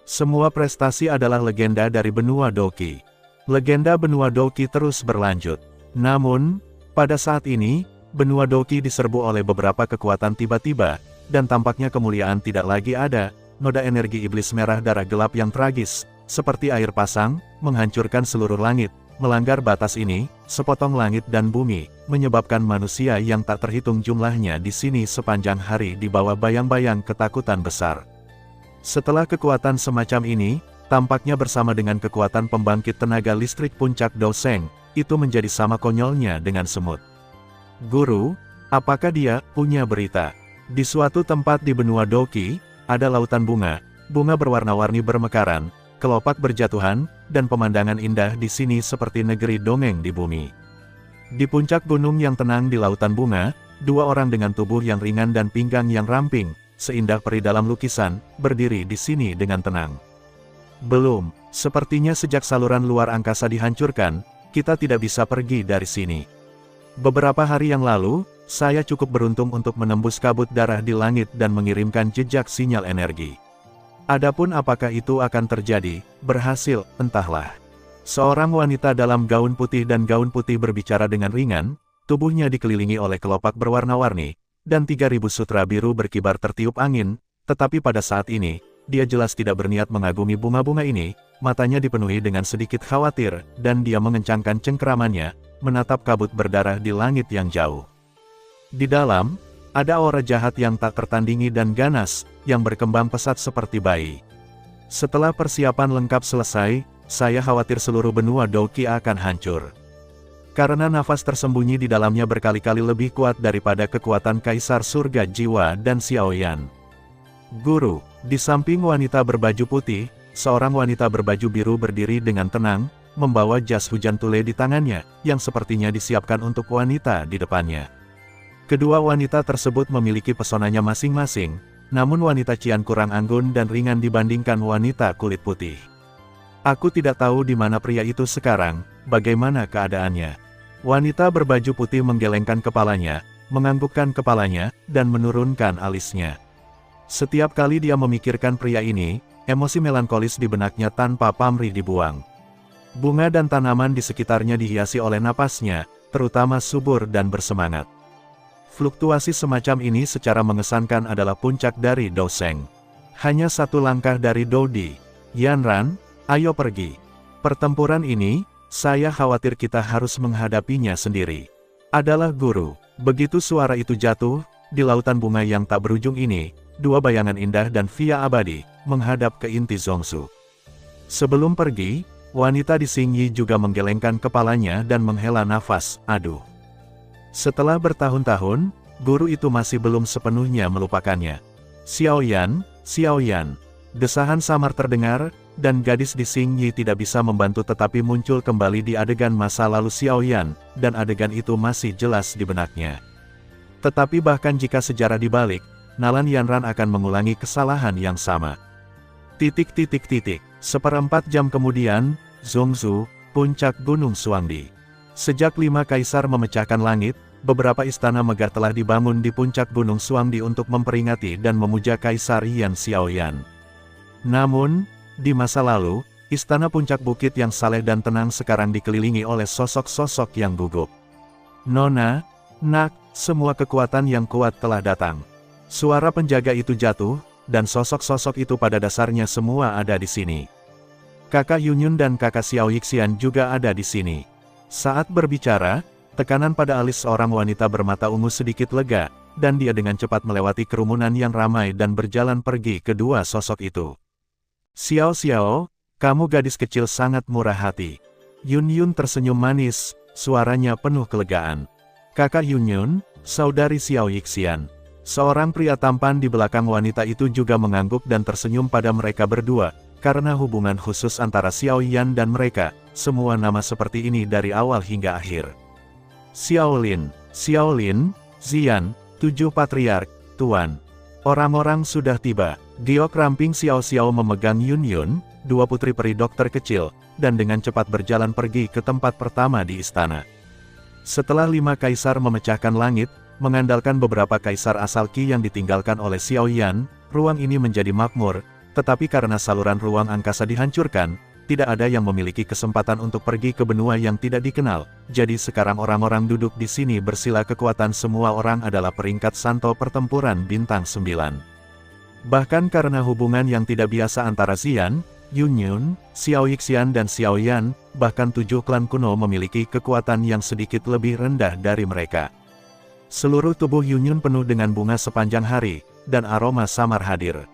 Semua prestasi adalah legenda dari benua Doqi. Legenda benua Doqi terus berlanjut. Namun, pada saat ini, benua Doqi diserbu oleh beberapa kekuatan tiba-tiba, dan tampaknya kemuliaan tidak lagi ada. Noda energi iblis merah darah gelap yang tragis, seperti air pasang, menghancurkan seluruh langit. Melanggar batas ini, sepotong langit dan bumi, menyebabkan manusia yang tak terhitung jumlahnya di sini sepanjang hari dibawa bayang-bayang ketakutan besar. Setelah kekuatan semacam ini, tampaknya bersama dengan kekuatan pembangkit tenaga listrik puncak Doseng, itu menjadi sama konyolnya dengan semut. Guru, apakah dia punya berita? Di suatu tempat di benua Doqi, ada lautan bunga berwarna-warni bermekaran, kelopak berjatuhan, dan pemandangan indah di sini seperti negeri dongeng di bumi. Di puncak gunung yang tenang di lautan bunga, 2 orang dengan tubuh yang ringan dan pinggang yang ramping, seindah peri dalam lukisan, berdiri di sini dengan tenang. Belum, sepertinya sejak saluran luar angkasa dihancurkan, kita tidak bisa pergi dari sini. Beberapa hari yang lalu, saya cukup beruntung untuk menembus kabut darah di langit dan mengirimkan jejak sinyal energi. Adapun apakah itu akan terjadi, berhasil, entahlah. Seorang wanita dalam gaun putih dan gaun putih berbicara dengan ringan, tubuhnya dikelilingi oleh kelopak berwarna-warni, dan 3.000 sutra biru berkibar tertiup angin, tetapi pada saat ini, dia jelas tidak berniat mengagumi bunga-bunga ini, matanya dipenuhi dengan sedikit khawatir, dan dia mengencangkan cengkeramannya, menatap kabut berdarah di langit yang jauh. Di dalam, ada aura jahat yang tak tertandingi dan ganas, yang berkembang pesat seperti bayi. Setelah persiapan lengkap selesai, saya khawatir seluruh benua Doqi akan hancur. Karena nafas tersembunyi di dalamnya berkali-kali lebih kuat daripada kekuatan Kaisar Surga Jiwa dan Xiao Yan. Guru, di samping wanita berbaju putih, seorang wanita berbaju biru berdiri dengan tenang, membawa jas hujan tule di tangannya, yang sepertinya disiapkan untuk wanita di depannya. Kedua wanita tersebut memiliki pesonanya masing-masing, namun wanita Cian kurang anggun dan ringan dibandingkan wanita kulit putih. Aku tidak tahu di mana pria itu sekarang, bagaimana keadaannya. Wanita berbaju putih menggelengkan kepalanya, menganggukkan kepalanya, dan menurunkan alisnya. Setiap kali dia memikirkan pria ini, emosi melankolis di benaknya tanpa pamrih dibuang. Bunga dan tanaman di sekitarnya dihiasi oleh napasnya, terutama subur dan bersemangat. Fluktuasi semacam ini secara mengesankan adalah puncak dari Doseng. Hanya 1 langkah dari Dodi. Yanran, ayo pergi. Pertempuran ini, saya khawatir kita harus menghadapinya sendiri. Adalah guru. Begitu suara itu jatuh, di lautan bunga yang tak berujung ini, 2 bayangan indah dan via abadi, menghadap ke inti Zongsu. Sebelum pergi, wanita di Xingyi juga menggelengkan kepalanya dan menghela nafas, aduh. Setelah bertahun-tahun, guru itu masih belum sepenuhnya melupakannya. Xiao Yan, desahan samar terdengar, dan gadis di Xingyi tidak bisa membantu tetapi muncul kembali di adegan masa lalu Xiao Yan, dan adegan itu masih jelas di benaknya. Tetapi bahkan jika sejarah dibalik, Nalan Yanran akan mengulangi kesalahan yang sama. Seperempat jam kemudian, Zongsu, puncak Gunung Suangdi. Sejak 5 kaisar memecahkan langit, beberapa istana megah telah dibangun di puncak Gunung Suangdi untuk memperingati dan memuja Kaisar Yan Xiaoyan. Namun, di masa lalu, istana puncak bukit yang saleh dan tenang sekarang dikelilingi oleh sosok-sosok yang gugup. Nona, nak, semua kekuatan yang kuat telah datang. Suara penjaga itu jatuh, dan sosok-sosok itu pada dasarnya semua ada di sini. Kakak Yunyun dan kakak Xiao Yixian juga ada di sini. Saat berbicara, tekanan pada alis seorang wanita bermata ungu sedikit lega, dan dia dengan cepat melewati kerumunan yang ramai dan berjalan pergi ke dua sosok itu. Xiao, kamu gadis kecil sangat murah hati. Yunyun tersenyum manis, suaranya penuh kelegaan. Kakak Yunyun, saudari Xiao Yixian. Seorang pria tampan di belakang wanita itu juga mengangguk dan tersenyum pada mereka berdua, karena hubungan khusus antara Xiao Yan dan mereka, semua nama seperti ini dari awal hingga akhir. Xiaolin, Ziyan, 7 patriark, Tuan. Orang-orang sudah tiba. Giok ramping Xiao memegang Yunyun, 2 putri peri dokter kecil, dan dengan cepat berjalan pergi ke tempat pertama di istana. Setelah 5 kaisar memecahkan langit, mengandalkan beberapa kaisar asal Qi yang ditinggalkan oleh Xiao Yan, ruang ini menjadi makmur, tetapi karena saluran ruang angkasa dihancurkan, tidak ada yang memiliki kesempatan untuk pergi ke benua yang tidak dikenal, jadi sekarang orang-orang duduk di sini bersila kekuatan semua orang adalah peringkat santo pertempuran bintang 9. Bahkan karena hubungan yang tidak biasa antara Ziyan, Yunyun, Xiao Yixian dan Xiao Yan, bahkan 7 klan kuno memiliki kekuatan yang sedikit lebih rendah dari mereka. Seluruh tubuh Yunyun penuh dengan bunga sepanjang hari, dan aroma samar hadir.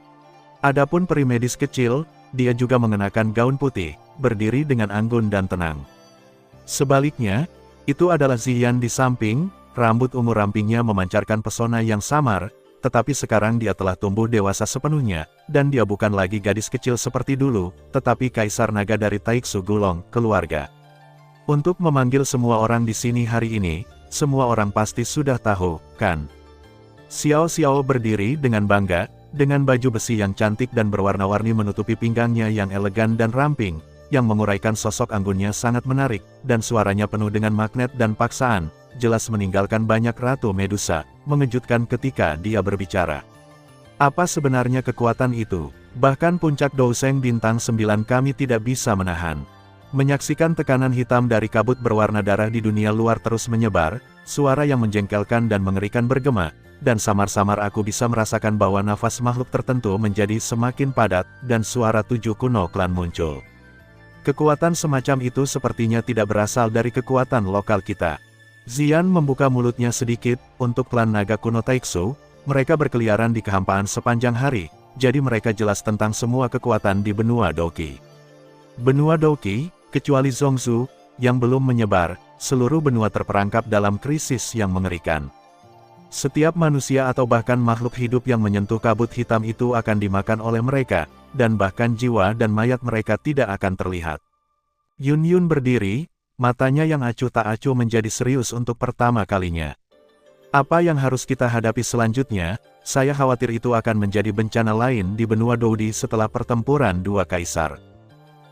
Adapun peri medis kecil, dia juga mengenakan gaun putih, berdiri dengan anggun dan tenang. Sebaliknya, itu adalah Ziyan di samping, rambut ungu rampingnya memancarkan pesona yang samar, tetapi sekarang dia telah tumbuh dewasa sepenuhnya, dan dia bukan lagi gadis kecil seperti dulu, tetapi kaisar naga dari Taiksu Gulong, keluarga. Untuk memanggil semua orang di sini hari ini, semua orang pasti sudah tahu, kan? Xiao berdiri dengan bangga, dengan baju besi yang cantik dan berwarna-warni menutupi pinggangnya yang elegan dan ramping, yang menguraikan sosok anggunnya sangat menarik, dan suaranya penuh dengan magnet dan paksaan, jelas meninggalkan banyak ratu Medusa, mengejutkan ketika dia berbicara. Apa sebenarnya kekuatan itu? Bahkan puncak Douseng bintang 9 kami tidak bisa menahan. Menyaksikan tekanan hitam dari kabut berwarna darah di dunia luar terus menyebar, suara yang menjengkelkan dan mengerikan bergema, dan samar-samar aku bisa merasakan bahwa nafas makhluk tertentu menjadi semakin padat, dan suara 7 kuno klan muncul. Kekuatan semacam itu sepertinya tidak berasal dari kekuatan lokal kita. Ziyan membuka mulutnya sedikit, untuk klan naga kuno Taiksu, mereka berkeliaran di kehampaan sepanjang hari, jadi mereka jelas tentang semua kekuatan di benua Douqi. Benua Douqi, kecuali Zhongzhou, yang belum menyebar, seluruh benua terperangkap dalam krisis yang mengerikan. Setiap manusia atau bahkan makhluk hidup yang menyentuh kabut hitam itu akan dimakan oleh mereka, dan bahkan jiwa dan mayat mereka tidak akan terlihat. Yunyun berdiri, matanya yang acuh tak acuh menjadi serius untuk pertama kalinya. Apa yang harus kita hadapi selanjutnya? Saya khawatir itu akan menjadi bencana lain di benua Douqi setelah pertempuran 2 kaisar.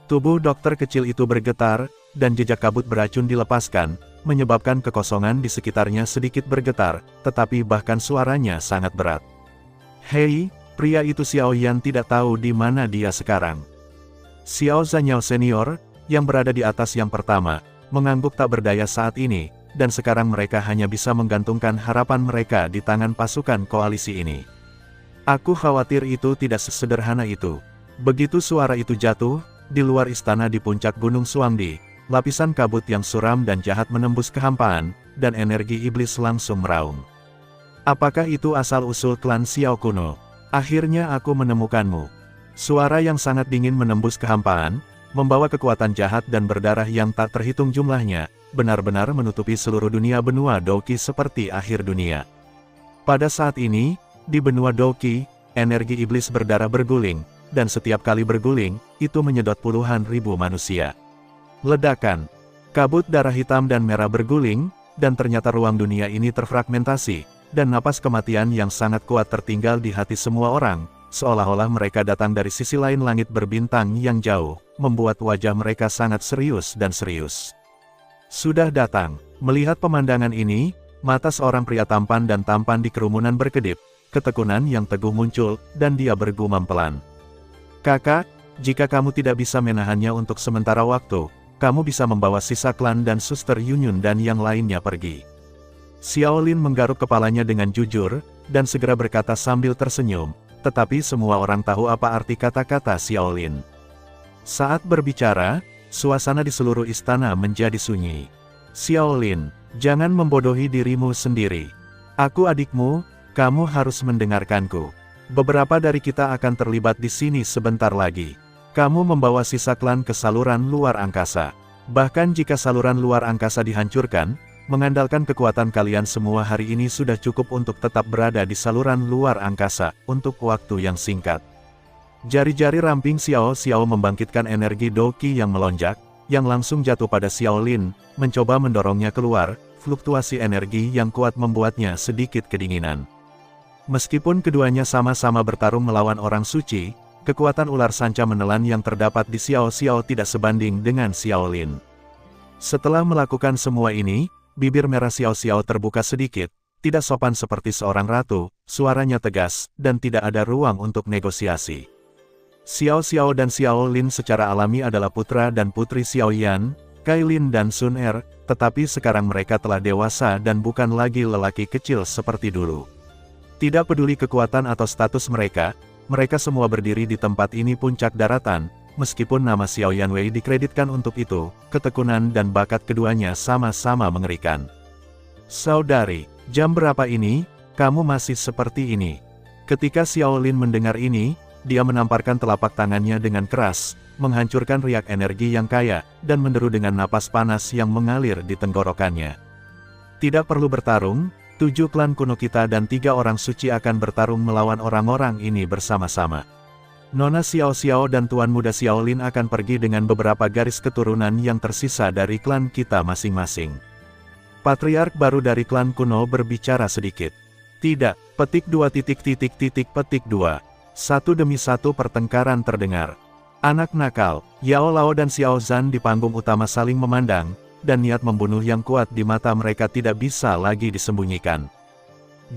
Tubuh dokter kecil itu bergetar, dan jejak kabut beracun dilepaskan, menyebabkan kekosongan di sekitarnya sedikit bergetar, tetapi bahkan suaranya sangat berat. Hei, pria itu Xiao Yan tidak tahu di mana dia sekarang. Xiao Zhanyao senior, yang berada di atas yang pertama, mengangguk tak berdaya saat ini, dan sekarang mereka hanya bisa menggantungkan harapan mereka di tangan pasukan koalisi ini. Aku khawatir itu tidak sesederhana itu. Begitu suara itu jatuh, di luar istana di puncak Gunung Suangdi, lapisan kabut yang suram dan jahat menembus kehampaan, dan energi iblis langsung meraung. Apakah itu asal-usul klan Xiao kuno? Akhirnya aku menemukanmu. Suara yang sangat dingin menembus kehampaan, membawa kekuatan jahat dan berdarah yang tak terhitung jumlahnya, benar-benar menutupi seluruh dunia benua Douqi seperti akhir dunia. Pada saat ini, di benua Douqi, energi iblis berdarah berguling, dan setiap kali berguling, itu menyedot puluhan ribu manusia. Ledakan. Kabut darah hitam dan merah berguling, dan ternyata ruang dunia ini terfragmentasi, dan napas kematian yang sangat kuat tertinggal di hati semua orang, seolah-olah mereka datang dari sisi lain langit berbintang yang jauh, membuat wajah mereka sangat serius dan serius. Sudah datang. Melihat pemandangan ini, mata seorang pria tampan dan tampan di kerumunan berkedip, ketekunan yang teguh muncul, dan dia bergumam pelan. Kakak, jika kamu tidak bisa menahannya untuk sementara waktu, kamu bisa membawa sisa klan dan suster Yunyun dan yang lainnya pergi. Xiao Lin menggaruk kepalanya dengan jujur, dan segera berkata sambil tersenyum, tetapi semua orang tahu apa arti kata-kata Xiao Lin. Saat berbicara, suasana di seluruh istana menjadi sunyi. Xiao Lin, jangan membodohi dirimu sendiri. Aku adikmu, kamu harus mendengarkanku. Beberapa dari kita akan terlibat di sini sebentar lagi. Kamu membawa sisa klan ke saluran luar angkasa. Bahkan jika saluran luar angkasa dihancurkan, mengandalkan kekuatan kalian semua hari ini sudah cukup untuk tetap berada di saluran luar angkasa, untuk waktu yang singkat. Jari-jari ramping Xiao Xiao membangkitkan energi Doqi yang melonjak, yang langsung jatuh pada Xiao Lin, mencoba mendorongnya keluar. Fluktuasi energi yang kuat membuatnya sedikit kedinginan. Meskipun keduanya sama-sama bertarung melawan orang suci, kekuatan ular sanca menelan yang terdapat di Xiao Xiao tidak sebanding dengan Xiao Lin. Setelah melakukan semua ini, bibir merah Xiao Xiao terbuka sedikit, tidak sopan seperti seorang ratu, suaranya tegas, dan tidak ada ruang untuk negosiasi. Xiao Xiao dan Xiao Lin secara alami adalah putra dan putri Xiao Yan, Kai Lin dan Sun Er, tetapi sekarang mereka telah dewasa dan bukan lagi lelaki kecil seperti dulu. Tidak peduli kekuatan atau status mereka, mereka semua berdiri di tempat ini puncak daratan, meskipun nama Xiao Yanwei dikreditkan untuk itu, ketekunan dan bakat keduanya sama-sama mengerikan. Saudari, jam berapa ini? Kamu masih seperti ini. Ketika Xiao Lin mendengar ini, dia menamparkan telapak tangannya dengan keras, menghancurkan riak energi yang kaya, dan menderu dengan napas panas yang mengalir di tenggorokannya. Tidak perlu bertarung, 7 klan kuno kita dan 3 orang suci akan bertarung melawan orang-orang ini bersama-sama. Nona Xiao Xiao dan Tuan Muda Xiao Lin akan pergi dengan beberapa garis keturunan yang tersisa dari klan kita masing-masing. Patriark baru dari klan kuno berbicara sedikit. Tidak, petik 2. Satu demi satu pertengkaran terdengar. Anak nakal, Yao Lao dan Xiao Zhan di panggung utama saling memandang, dan niat membunuh yang kuat di mata mereka tidak bisa lagi disembunyikan.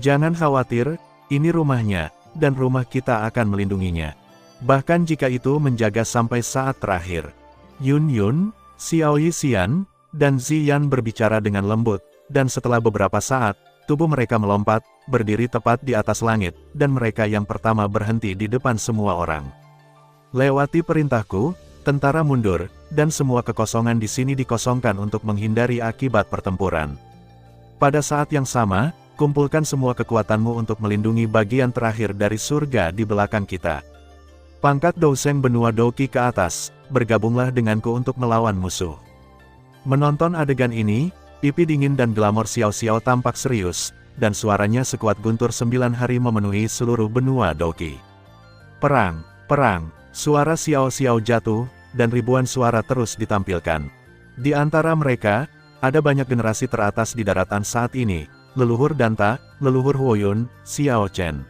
Jangan khawatir, ini rumahnya, dan rumah kita akan melindunginya. Bahkan jika itu menjaga sampai saat terakhir. Yun Yun, Xiao Yixian, dan Ziyan berbicara dengan lembut, dan setelah beberapa saat, tubuh mereka melompat, berdiri tepat di atas langit, dan mereka yang pertama berhenti di depan semua orang. Lewati perintahku, tentara mundur, dan semua kekosongan di sini dikosongkan untuk menghindari akibat pertempuran. Pada saat yang sama, kumpulkan semua kekuatanmu untuk melindungi bagian terakhir dari surga di belakang kita. Pangkat Douseng benua Doqi ke atas, bergabunglah denganku untuk melawan musuh. Menonton adegan ini, pipi dingin dan glamor Xiao Xiao tampak serius, dan suaranya sekuat guntur 9 hari memenuhi seluruh benua Doqi. Perang, perang, suara Xiao Xiao jatuh, dan ribuan suara terus ditampilkan. Di antara mereka, ada banyak generasi teratas di daratan saat ini, leluhur Danta, leluhur Huoyun, Xiao Chen.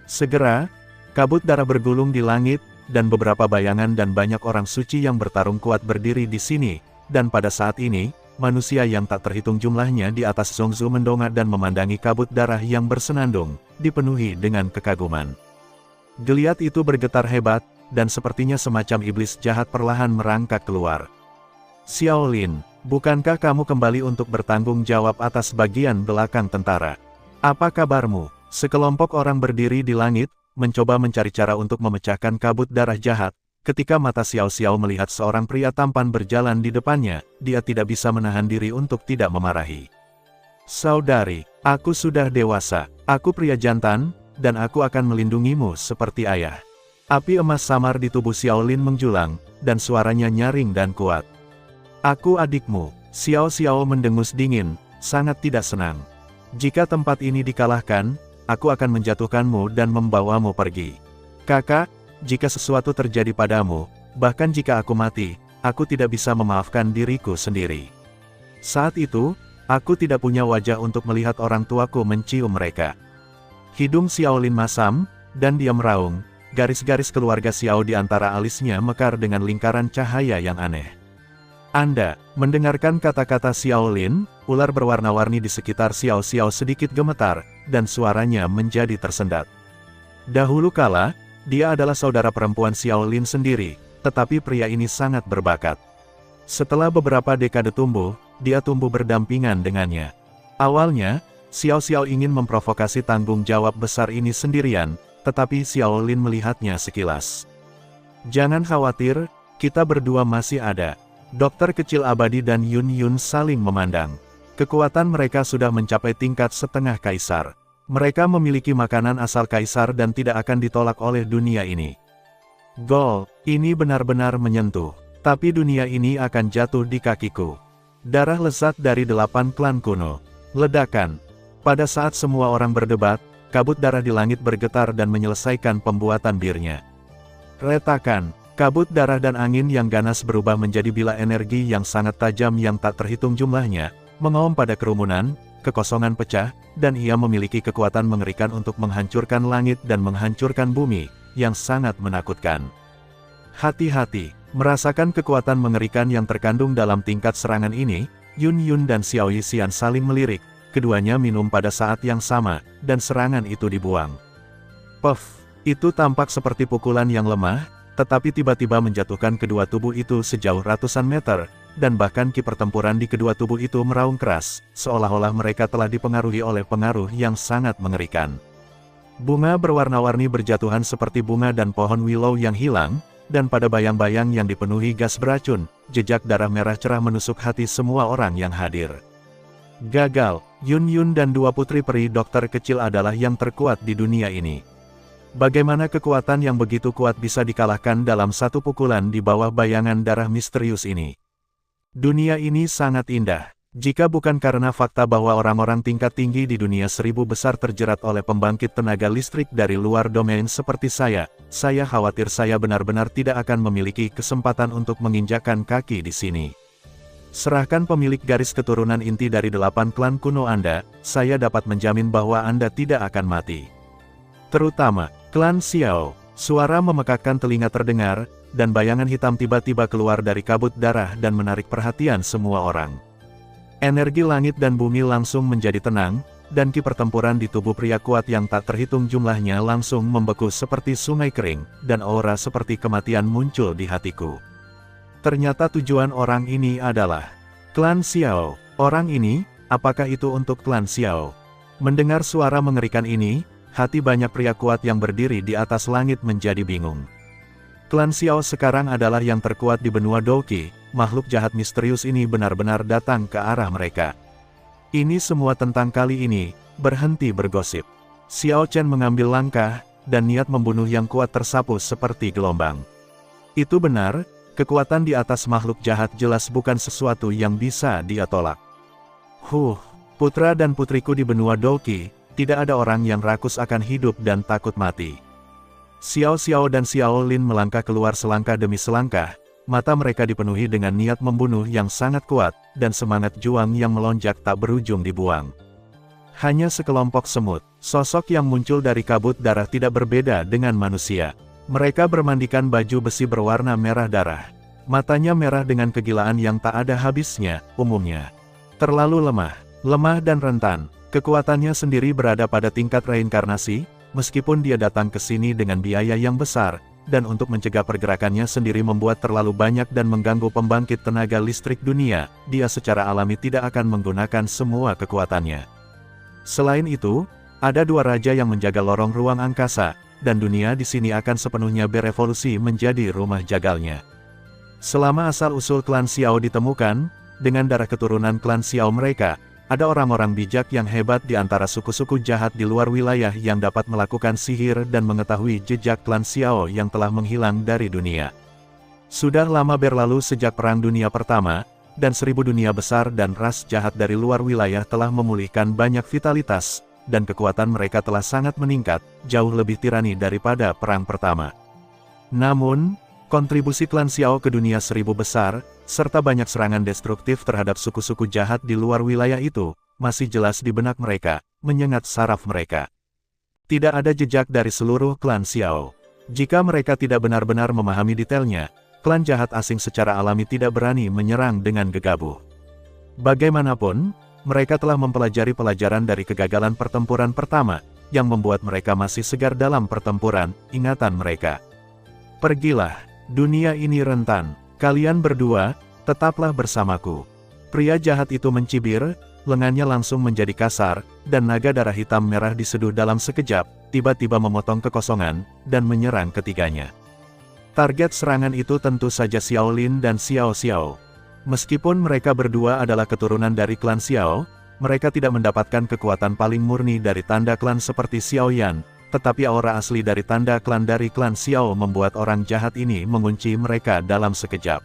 Segera, kabut darah bergulung di langit, dan beberapa bayangan dan banyak orang suci yang bertarung kuat berdiri di sini, dan pada saat ini, manusia yang tak terhitung jumlahnya di atas Zhongzu mendongak dan memandangi kabut darah yang bersenandung, dipenuhi dengan kekaguman. Geliat itu bergetar hebat, dan sepertinya semacam iblis jahat perlahan merangkak keluar. Xiao Lin, bukankah kamu kembali untuk bertanggung jawab atas bagian belakang tentara? Apa kabarmu? Sekelompok orang berdiri di langit, mencoba mencari cara untuk memecahkan kabut darah jahat. Ketika mata Xiao Xiao melihat seorang pria tampan berjalan di depannya, dia tidak bisa menahan diri untuk tidak memarahi. Saudari, aku sudah dewasa, aku pria jantan, dan aku akan melindungimu seperti ayah. Api emas samar di tubuh Xiao Lin menjulang, dan suaranya nyaring dan kuat. Aku adikmu. Xiao Xiao mendengus dingin, sangat tidak senang. Jika tempat ini dikalahkan, aku akan menjatuhkanmu dan membawamu pergi. Kakak, jika sesuatu terjadi padamu, bahkan jika aku mati, aku tidak bisa memaafkan diriku sendiri. Saat itu, aku tidak punya wajah untuk melihat orang tuaku mencium mereka. Hidung Xiao Lin masam, dan dia meraung. Garis-garis keluarga Xiao di antara alisnya mekar dengan lingkaran cahaya yang aneh. Anda, mendengarkan kata-kata Xiao Lin, ular berwarna-warni di sekitar Xiao Xiao sedikit gemetar, dan suaranya menjadi tersendat. Dahulu kala, dia adalah saudara perempuan Xiao Lin sendiri, tetapi pria ini sangat berbakat. Setelah beberapa dekade tumbuh, dia tumbuh berdampingan dengannya. Awalnya, Xiao Xiao ingin memprovokasi tanggung jawab besar ini sendirian, tetapi Xiao Lin melihatnya sekilas. Jangan khawatir, kita berdua masih ada. Dokter kecil abadi dan Yun Yun saling memandang. Kekuatan mereka sudah mencapai tingkat setengah kaisar. Mereka memiliki makanan asal kaisar dan tidak akan ditolak oleh dunia ini. Gol, ini benar-benar menyentuh. Tapi dunia ini akan jatuh di kakiku. Darah lezat dari 8 klan kuno. Ledakan. Pada saat semua orang berdebat, kabut darah di langit bergetar dan menyelesaikan pembuatan birnya. Retakan. Kabut darah dan angin yang ganas berubah menjadi bila energi yang sangat tajam yang tak terhitung jumlahnya, mengaum pada kerumunan, kekosongan pecah, dan ia memiliki kekuatan mengerikan untuk menghancurkan langit dan menghancurkan bumi, yang sangat menakutkan. Hati-hati, merasakan kekuatan mengerikan yang terkandung dalam tingkat serangan ini, Yun Yun dan Xiao Yixian saling melirik, keduanya minum pada saat yang sama, dan serangan itu dibuang. Puff, itu tampak seperti pukulan yang lemah, tetapi tiba-tiba menjatuhkan kedua tubuh itu sejauh ratusan meter, dan bahkan ki pertempuran di kedua tubuh itu meraung keras, seolah-olah mereka telah dipengaruhi oleh pengaruh yang sangat mengerikan. Bunga berwarna-warni berjatuhan seperti bunga dan pohon willow yang hilang, dan pada bayang-bayang yang dipenuhi gas beracun, jejak darah merah cerah menusuk hati semua orang yang hadir. Gagal, Yun Yun dan dua putri peri dokter kecil adalah yang terkuat di dunia ini. Bagaimana kekuatan yang begitu kuat bisa dikalahkan dalam satu pukulan di bawah bayangan darah misterius ini? Dunia ini sangat indah. Jika bukan karena fakta bahwa orang-orang tingkat tinggi di dunia 1000 besar terjerat oleh pembangkit tenaga listrik dari luar domain seperti saya khawatir saya benar-benar tidak akan memiliki kesempatan untuk menginjakkan kaki di sini. Serahkan pemilik garis keturunan inti dari 8 klan kuno Anda, saya dapat menjamin bahwa Anda tidak akan mati. Terutama, klan Xiao. Suara memekakkan telinga terdengar, dan bayangan hitam tiba-tiba keluar dari kabut darah dan menarik perhatian semua orang. Energi langit dan bumi langsung menjadi tenang, dan ki pertempuran di tubuh pria kuat yang tak terhitung jumlahnya langsung membeku seperti sungai kering, dan aura seperti kematian muncul di hatiku. Ternyata tujuan orang ini adalah klan Xiao. Orang ini, apakah itu untuk klan Xiao? Mendengar suara mengerikan ini, hati banyak pria kuat yang berdiri di atas langit menjadi bingung. Klan Xiao sekarang adalah yang terkuat di benua Douqi, makhluk jahat misterius ini benar-benar datang ke arah mereka. Ini semua tentang kali ini, berhenti bergosip. Xiao Chen mengambil langkah, dan niat membunuh yang kuat tersapu seperti gelombang. Itu benar, kekuatan di atas makhluk jahat jelas bukan sesuatu yang bisa dia tolak. Putra dan putriku di benua Douqi, tidak ada orang yang rakus akan hidup dan takut mati. Xiao Xiao dan Xiao Lin melangkah keluar selangkah demi selangkah, mata mereka dipenuhi dengan niat membunuh yang sangat kuat, dan semangat juang yang melonjak tak berujung dibuang. Hanya sekelompok semut, sosok yang muncul dari kabut darah tidak berbeda dengan manusia. Mereka bermandikan baju besi berwarna merah darah. Matanya merah dengan kegilaan yang tak ada habisnya, umumnya. Terlalu lemah dan rentan. Kekuatannya sendiri berada pada tingkat reinkarnasi, meskipun dia datang ke sini dengan biaya yang besar, dan untuk mencegah pergerakannya sendiri membuat terlalu banyak dan mengganggu pembangkit tenaga listrik dunia, dia secara alami tidak akan menggunakan semua kekuatannya. Selain itu, ada dua raja yang menjaga lorong ruang angkasa, dan dunia di sini akan sepenuhnya berevolusi menjadi rumah jagalnya. Selama asal-usul klan Xiao ditemukan, dengan darah keturunan klan Xiao mereka, ada orang-orang bijak yang hebat di antara suku-suku jahat di luar wilayah yang dapat melakukan sihir dan mengetahui jejak klan Xiao yang telah menghilang dari dunia. Sudah lama berlalu sejak Perang Dunia Pertama, dan 1000 dunia besar dan ras jahat dari luar wilayah telah memulihkan banyak vitalitas, dan kekuatan mereka telah sangat meningkat, jauh lebih tirani daripada Perang Pertama. Namun, kontribusi klan Xiao ke dunia 1000 besar, serta banyak serangan destruktif terhadap suku-suku jahat di luar wilayah itu, masih jelas di benak mereka, menyengat saraf mereka. Tidak ada jejak dari seluruh klan Xiao. Jika mereka tidak benar-benar memahami detailnya, klan jahat asing secara alami tidak berani menyerang dengan gegabah. Bagaimanapun, mereka telah mempelajari pelajaran dari kegagalan pertempuran pertama, yang membuat mereka masih segar dalam pertempuran, ingatan mereka. Pergilah, dunia ini rentan. Kalian berdua, tetaplah bersamaku. Pria jahat itu mencibir, lengannya langsung menjadi kasar, dan naga darah hitam merah diseduh dalam sekejap, tiba-tiba memotong kekosongan, dan menyerang ketiganya. Target serangan itu tentu saja Xiao Lin dan Xiao Xiao. Meskipun mereka berdua adalah keturunan dari klan Xiao, mereka tidak mendapatkan kekuatan paling murni dari tanda klan seperti Xiao Yan, tetapi aura asli dari tanda klan dari klan Xiao membuat orang jahat ini mengunci mereka dalam sekejap.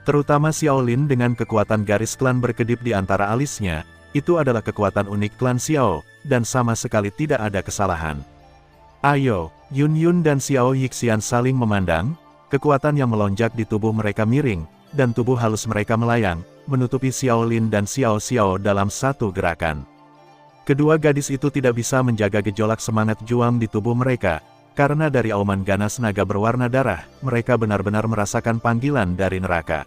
Terutama Xiao Lin dengan kekuatan garis klan berkedip di antara alisnya, itu adalah kekuatan unik klan Xiao, dan sama sekali tidak ada kesalahan. Ayo, Yun Yun dan Xiao Yixian saling memandang, kekuatan yang melonjak di tubuh mereka miring, dan tubuh halus mereka melayang, menutupi Xiao Lin dan Xiao Xiao dalam satu gerakan. Kedua gadis itu tidak bisa menjaga gejolak semangat juang di tubuh mereka, karena dari auman ganas naga berwarna darah, mereka benar-benar merasakan panggilan dari neraka.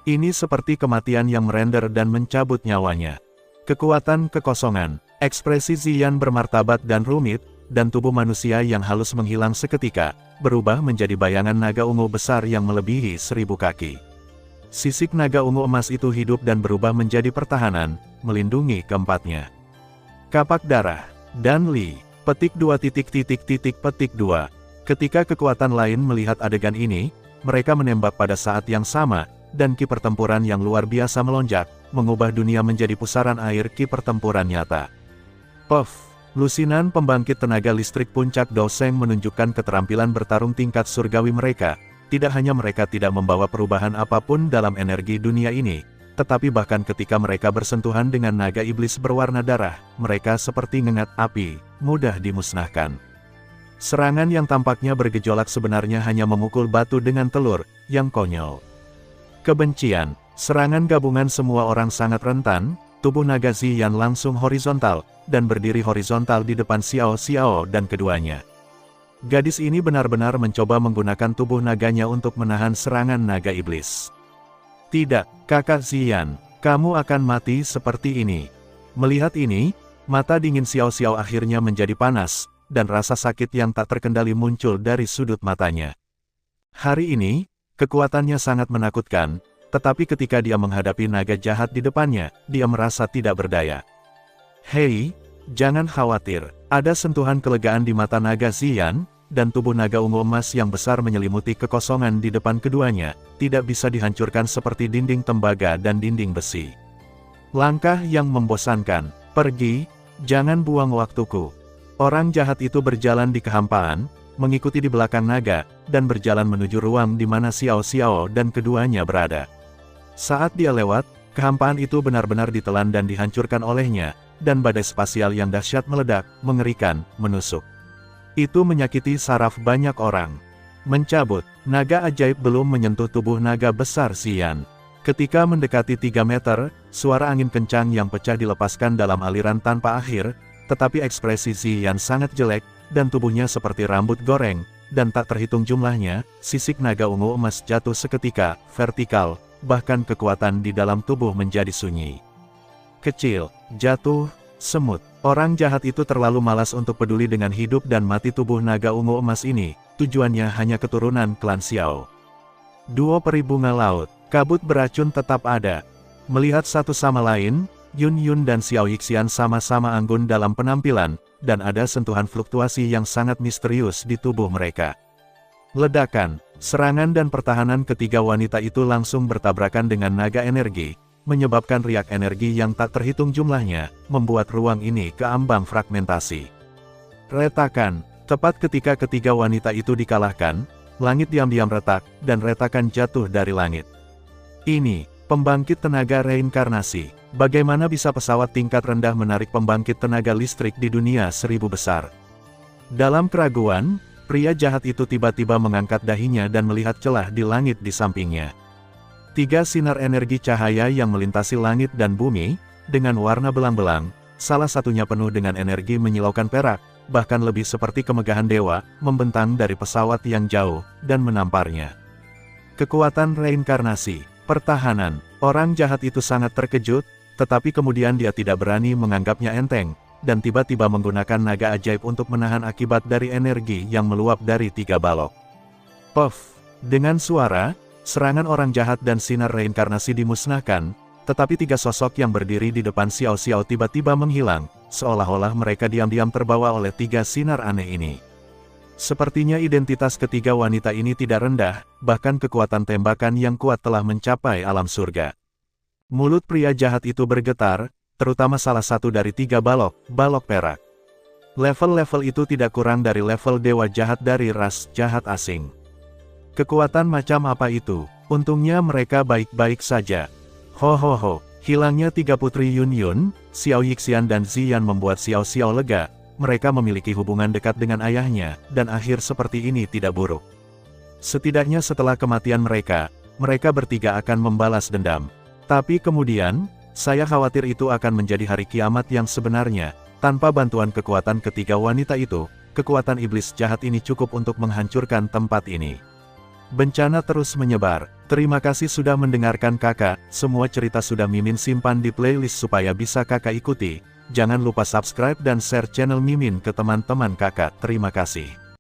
Ini seperti kematian yang merender dan mencabut nyawanya. Kekuatan kekosongan, ekspresi Ziyan bermartabat dan rumit, dan tubuh manusia yang halus menghilang seketika, berubah menjadi bayangan naga ungu besar yang melebihi 1000 kaki. Sisik naga ungu emas itu hidup dan berubah menjadi pertahanan, melindungi keempatnya. Kapak darah, dan Li, petik 2 petik 2. Ketika kekuatan lain melihat adegan ini, mereka menembak pada saat yang sama, dan ki pertempuran yang luar biasa melonjak, mengubah dunia menjadi pusaran air ki pertempuran nyata. Puff, lusinan pembangkit tenaga listrik puncak Doseng menunjukkan keterampilan bertarung tingkat surgawi mereka. Tidak hanya mereka tidak membawa perubahan apapun dalam energi dunia ini, tetapi bahkan ketika mereka bersentuhan dengan naga iblis berwarna darah, mereka seperti ngengat api, mudah dimusnahkan. Serangan yang tampaknya bergejolak sebenarnya hanya memukul batu dengan telur, yang konyol. Kebencian, serangan gabungan semua orang sangat rentan, tubuh naga Ziyan langsung horizontal, dan berdiri horizontal di depan Xiao Xiao dan keduanya. Gadis ini benar-benar mencoba menggunakan tubuh naganya untuk menahan serangan naga iblis. Tidak, kakak Ziyan, kamu akan mati seperti ini. Melihat ini, mata dingin Xiao Xiao akhirnya menjadi panas, dan rasa sakit yang tak terkendali muncul dari sudut matanya. Hari ini, kekuatannya sangat menakutkan, tetapi ketika dia menghadapi naga jahat di depannya, dia merasa tidak berdaya. Hei, jangan khawatir, ada sentuhan kelegaan di mata naga Ziyan, dan tubuh naga ungu emas yang besar menyelimuti kekosongan di depan keduanya, tidak bisa dihancurkan seperti dinding tembaga dan dinding besi. Langkah yang membosankan, pergi, jangan buang waktuku. Orang jahat itu berjalan di kehampaan, mengikuti di belakang naga, dan berjalan menuju ruang di mana Xiao Xiao dan keduanya berada. Saat dia lewat, kehampaan itu benar-benar ditelan dan dihancurkan olehnya, dan badai spasial yang dahsyat meledak, mengerikan, menusuk. Itu menyakiti saraf banyak orang. Mencabut, naga ajaib belum menyentuh tubuh naga besar Ziyan. Ketika mendekati 3 meter, suara angin kencang yang pecah dilepaskan dalam aliran tanpa akhir, tetapi ekspresi Ziyan sangat jelek, dan tubuhnya seperti rambut goreng, dan tak terhitung jumlahnya, sisik naga ungu emas jatuh seketika, vertikal, bahkan kekuatan di dalam tubuh menjadi sunyi. Kecil, jatuh, semut. Orang jahat itu terlalu malas untuk peduli dengan hidup dan mati tubuh naga ungu emas ini, tujuannya hanya keturunan klan Xiao. Duo peri bunga laut, kabut beracun tetap ada. Melihat satu sama lain, Yun Yun dan Xiao Yixian sama-sama anggun dalam penampilan, dan ada sentuhan fluktuasi yang sangat misterius di tubuh mereka. Ledakan, serangan dan pertahanan ketiga wanita itu langsung bertabrakan dengan naga energi, menyebabkan riak energi yang tak terhitung jumlahnya, membuat ruang ini keambang fragmentasi. Retakan, tepat ketika ketiga wanita itu dikalahkan, langit diam-diam retak, dan retakan jatuh dari langit. Ini, pembangkit tenaga reinkarnasi. Bagaimana bisa pesawat tingkat rendah menarik pembangkit tenaga listrik di dunia 1000 besar? Dalam keraguan, pria jahat itu tiba-tiba mengangkat dahinya dan melihat celah di langit di sampingnya. 3 sinar energi cahaya yang melintasi langit dan bumi, dengan warna belang-belang, salah satunya penuh dengan energi menyilaukan perak, bahkan lebih seperti kemegahan dewa, membentang dari pesawat yang jauh, dan menamparnya. Kekuatan reinkarnasi, pertahanan, orang jahat itu sangat terkejut, tetapi kemudian dia tidak berani menganggapnya enteng, dan tiba-tiba menggunakan naga ajaib untuk menahan akibat dari energi yang meluap dari 3 balok. Puff! Dengan suara, serangan orang jahat dan sinar reinkarnasi dimusnahkan, Tetapi tiga sosok yang berdiri di depan Xiao Xiao tiba-tiba menghilang, seolah-olah mereka diam-diam terbawa oleh tiga sinar aneh ini. Sepertinya identitas ketiga wanita ini tidak rendah, bahkan kekuatan tembakan yang kuat telah mencapai alam surga. Mulut pria jahat itu bergetar, terutama salah satu dari tiga balok perak. Level-level itu tidak kurang dari level dewa jahat dari ras jahat asing. Kekuatan macam apa itu? Untungnya mereka baik-baik saja. Ho, hilangnya tiga putri Yun Yun, Xiao Yixian dan Ziyan membuat Xiao Xiao lega. Mereka memiliki hubungan dekat dengan ayahnya, dan akhir seperti ini tidak buruk. Setidaknya setelah kematian mereka bertiga akan membalas dendam. Tapi kemudian, saya khawatir itu akan menjadi hari kiamat yang sebenarnya. Tanpa bantuan kekuatan ketiga wanita itu, kekuatan iblis jahat ini cukup untuk menghancurkan tempat ini. Bencana terus menyebar. Terima kasih sudah mendengarkan kakak, semua cerita sudah Mimin simpan di playlist supaya bisa kakak ikuti. Jangan lupa subscribe dan share channel Mimin ke teman-teman kakak. Terima kasih.